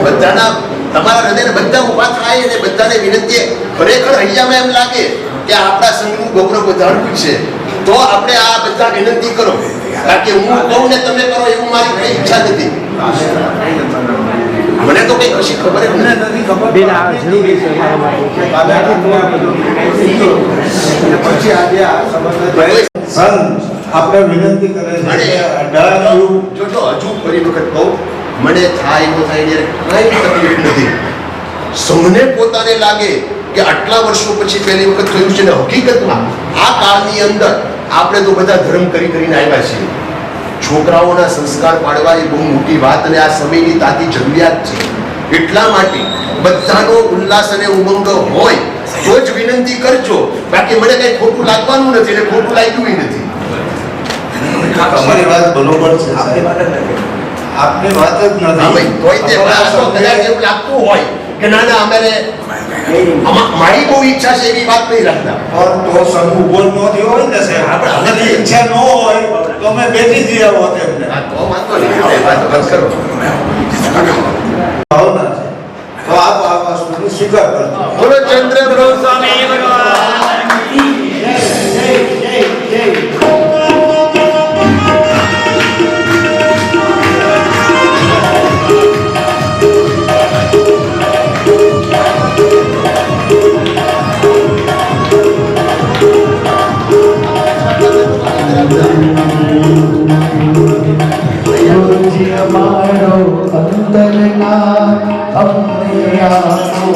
બધાના તમારા હૃદયને બધા ઉભા થાય અને બધાને વિનંતી ખરેખર હૈયામાં એમ લાગે કે આપણા સંઘનું ગૌરવ વધારવું છે તો આપણે આ બધા વિનંતી કરો. કારણ કે હું કહું ને તમે કરો એવું મારી કઈ ઈચ્છા નથી. મને તો કઈ કશી ખબર નથી. પછી આજે આ સંઘ આપણે વિનંતી કરે છે જો હજુ ફરી વખત કહું, મને થાય ન થાય કઈ તકલીફ નથી. સંઘને પોતાને લાગે કે આટલા વર્ષો પછી પહેલી વખત થયું છે ને હકીકતમાં આ કાળની અંદર આપણે તો બધા ધર્મ કરીને આવ્યા છીએ. છોકરાઓના સંસ્કાર પાડવા એ બહુ મોટી વાત અને આ સમયની તાતી જરૂરિયાત છે. એટલા માટે બધાનો ઉલ્લાસ અને ઉમંગ હોય તો જ વિનંતી કરજો. બાકી મને કઈ ખોટું લાગવાનું નથી અને ખોટું લાગ્યું નથી. તમારી વાત બરોબર છે. આપની વાત જ નથી. તોય તે કદાચ એવું લાગતું હોય કે ના ના અમારે મારી બહુ ઈચ્છા છે એવી વાત નહીં રાખતા. તો સંઘ ઉભો ન થયો હોય ને સાહેબ, આપણે ઈચ્છા ન હોય તો અમે બેઠી જ રહ્યા હોત એમને. તો વાંધો નહીં, વાત બંધ કરો. ભાવના છે તો આપ આ વસ્તુનો સ્વીકાર કરજો. બોલો ચંદ્ર પ્રભુ સ્વામી ભગવાન જય જય જય જય. અમારો અંતરના અમને આપો.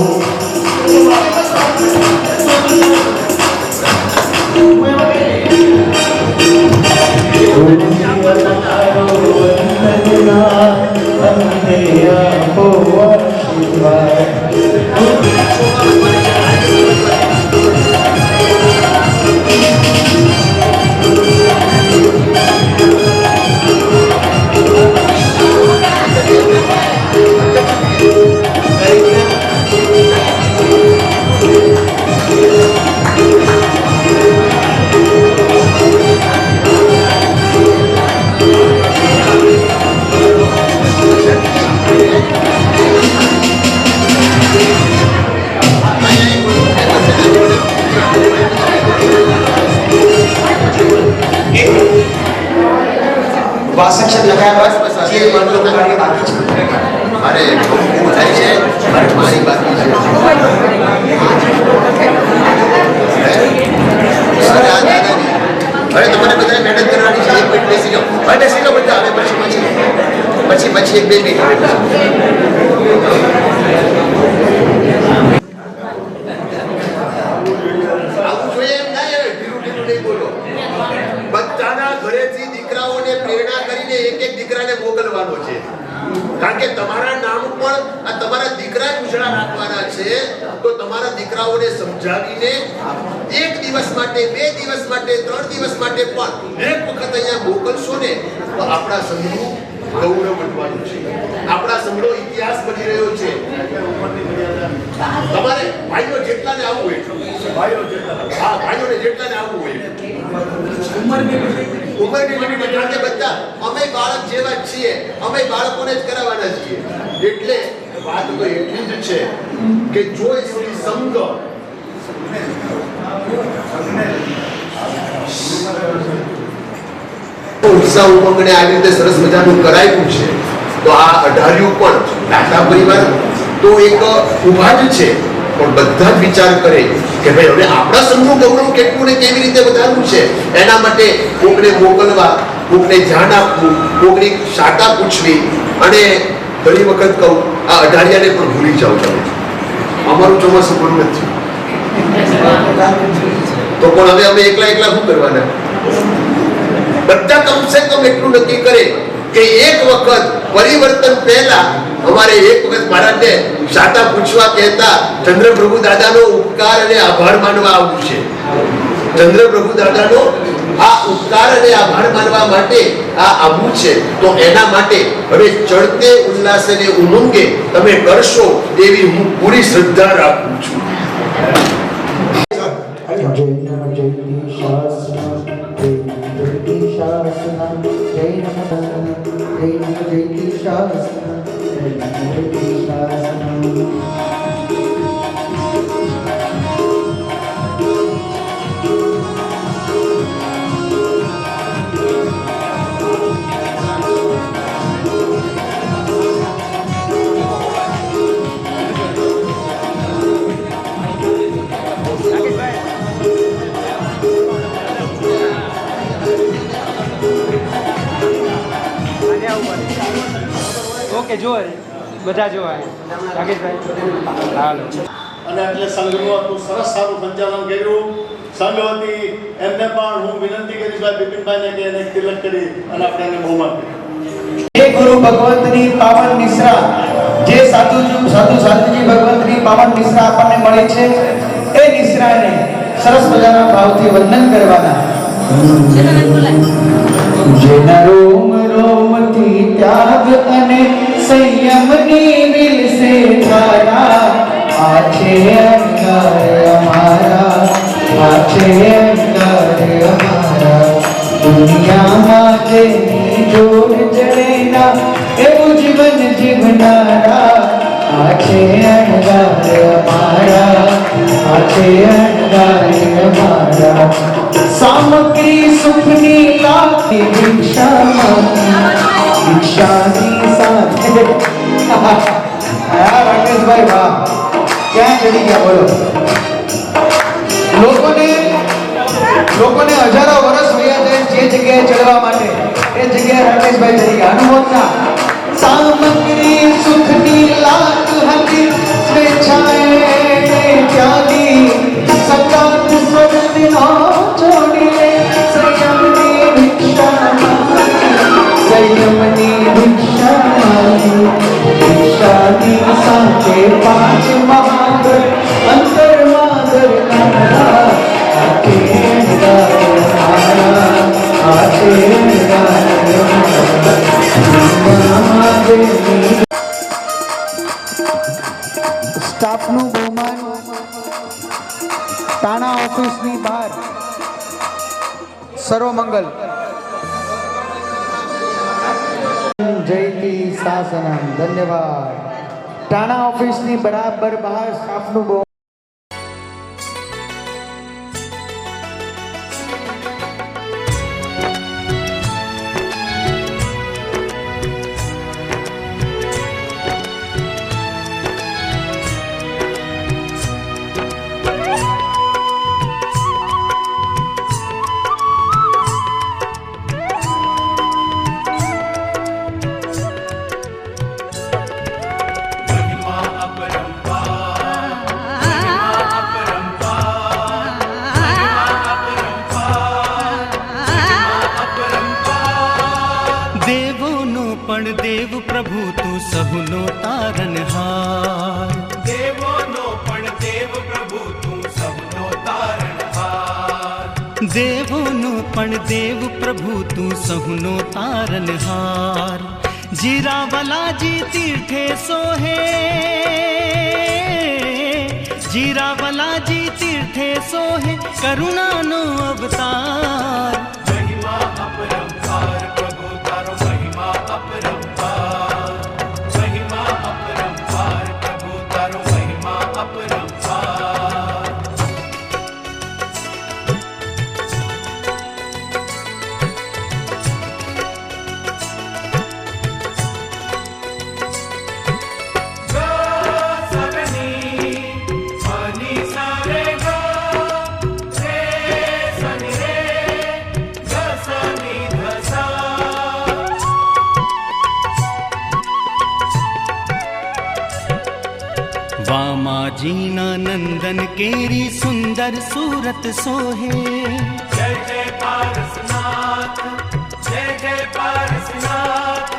વાસક્ષેપ લખાયા બાદ જે માનવ કાર્ય બાકી છે. અરે બહુ થાય છે, મારી બાકી છે. હવે તમારે બધા મહેનત કરવાની છે. એક મિનિટ બેસી જાઓ. હવે બેસી જાઓ બધા. હવે પછી એક બે મિનિટ આવું જોઈએ એમ ના. ઢીલું નહીં બોલો. બધાના ઘરેથી દીકરાઓને પ્રેરણા કરીને એક દીકરાને મોકલવાનો છે. કારણ કે તમારા નામ પણ આ તમારા દીકરા ઉજળા રાખવાના છે. તો તમારા દીકરાઓને સમજાવીને એક દિવસ માટે, 2 દિવસ માટે, 3 દિવસ માટે પણ એક વખત અહીંયા મોકલશો ને તો આપણા સંઘનું ગૌરવ વધવાનું છે. આપણા સંઘનો ઇતિહાસ બની રહ્યો છે. તમારે ભાઈઓ જેટલાને આવવું હોય, ભાઈઓને જેટલાને આવવું હોય ઉંમરની લિમિટ કારણ કે બધા અમે બાળક જેવા જ છીએ, અમે બાળકોને જ કરાવવાના છીએ. એટલે વાત તો એટલી જ છે કે જો સ્ત્રી સંગ ઉત્સાહ ઉમંગને આવી રીતે સરસ મજાનું કરાયું છે, તો આ 18 પણ દાદા પરિવાર તો એક ઉભા જ છે, પણ બધા જ વિચાર કરે કે ભાઈ હવે આપણા સંઘનું ગૌરવ કેટલું ને કેવી રીતે વધારવું છે. એના માટે કોકને મોકલવા, કોકને ધ્યાન આપવું, કોકની શાખા પૂછવી. અને ઘણી વખત કહું આ 18ને પણ ભૂલી જાવ તમે, અમારું ચોમાસું પણ નથી તો પણ હવે અમે એકલા શું કરવાના? બધા કમસે કમ એટલું નક્કી કરે કે એક વખત પરિવર્તન પહેલા અમારે એક વખત મહારાજને શાતા પૂછવા કહેતા ચંદ્રપ્રભુ દાદાનો ઉપકાર અને આભાર માનવા આવવું છે. ચંદ્રપ્રભુ દાદાનો આ ઉપકાર અને આભાર માનવા માટે આ આવવું છે. તો એના માટે હવે ચડતે ઉલ્લાસે ને ઉમંગે તમે કરશો એવી હું પૂરી શ્રદ્ધા રાખું છું. ઓકે જો બધા જોવા રાકેશભાઈ હાલો. અને એટલે સંઘનું હતું સરસ સારું સંચાલન કર્યું. સંઘ વતી એમને પણ હું વિનંતી કરીશ ભાઈ બિપિનભાઈને કે એને તિલક કરી અને આપણે એને બહુમાન કરીએ. હે ગુરુ ભગવંતની પાવન નિશ્રા, જે સાધુજી ભગવંતની પાવન નિશ્રા આપણને મળી છે, એ નિશ્રાને સરસ મજાના ભાવથી વંદન કરવાના. જેના રોમ રોમથી ત્યાગ અને સંયમની વિલસે ધારા, આ છે અંગાર અમારા, આ છે અંગાર અમારા. દુનિયામાં જેની જોર જડેના એવું જીવન જીવનારા, આ છે અંગાર અમારા, આ છે અંગાર અમારા. સામગ્રી સુખની લાગતી ભિક્ષાની સાથે. રાકેશભાઈ વાહ, ક્યાં ચડી ગયા બોલો. લોકોને હજારો વર્ષ વયા જાય જે જગ્યાએ ચડવા માટે, એ જગ્યાએ રાકેશભાઈ ચડી ગયા. અનુભવતા સામગ્રી સુખની લાગ હતી, સ્વેચ્છાએ ત્યાગી સકાત સ્વર્ગનો છોડી લે. સંયમની ભિક્ષાની સાથે પાંચ મહાગર અંતરમાં દરનારા, સ્ટાફનું બહુમાન તાણા ઓફિસની બહાર સર્વમંગલ જયતી શાસનમ. ધન્યવાદ. તાણા ઓફિસની બરાબર બહાર સ્ટાફનું બહુમાન. દેવ પ્રભુ તું સહુનો તારનહાર. દેવોનો પણ દેવ પ્રભુ તું સહુનો તારનહાર. દેવોનો પણ દેવ પ્રભુ તું સહુનો તારનહાર. જીરાવલાજી તીર્થે સોહે, જીરાવલાજી તીર્થે સોહે કરુણાનો અવતાર. મહિમા वामाजीना नंदन केरी सुंदर सूरत सोहे। जय जय पारसनाथ, जय जय पारसनाथ।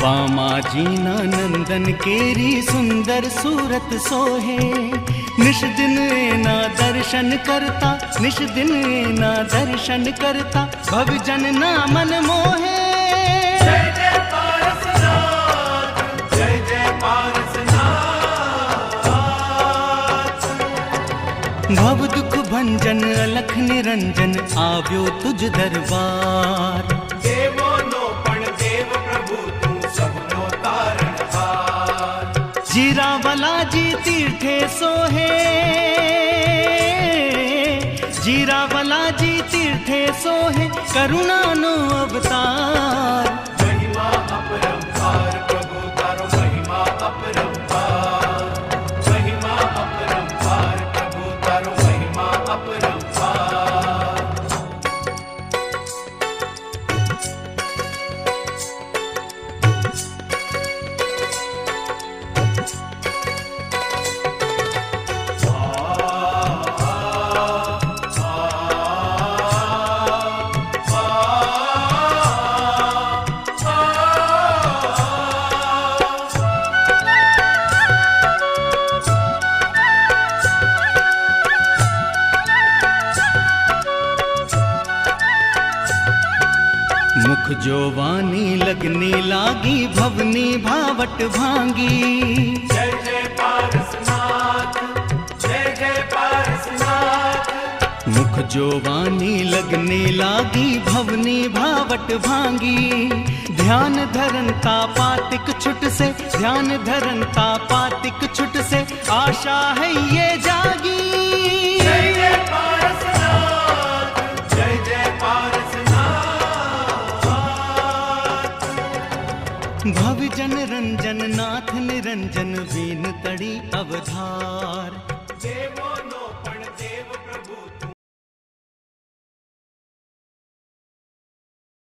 वामाजीना नंदन केरी सुंदर सूरत सोहे। निश दिन ना दर्शन करता, निश दिन ना दर्शन करता, भवजन ना मन मोहे। जय जय पारसनाथ, जय जय पारसनाथ। भव दुख भंजन अलख निरंजन आव्यो तुझ दरबार। देवो नो पण देव प्रभु तू सबनो तारणहार। जीरावला जी तीर्थे सोहे, जीरावला जी तीर्थे सोहे, करुणानो अवतार। महिमा अपरंपार प्रभु तारो महिमा अपरंपार। महिमा अपरंपार प्रभु तारो महिमा अपरंपार। मुख जोवानी लगने लागी, भवनी भावट भांगी। जय जय पारसनाथ, जय जय पारसनाथ। मुख जोवानी लगने लागी, भवनी भावट भांगी। ध्यान धरनता पातिक छुट से, ध्यान धरनता पातिक छुट से, आशा है ये जागी। जय जय पारसनाथ, जय जय पारसनाथ। भवजन रंजन नाथ निरंजन बीन तड़ी अवधार।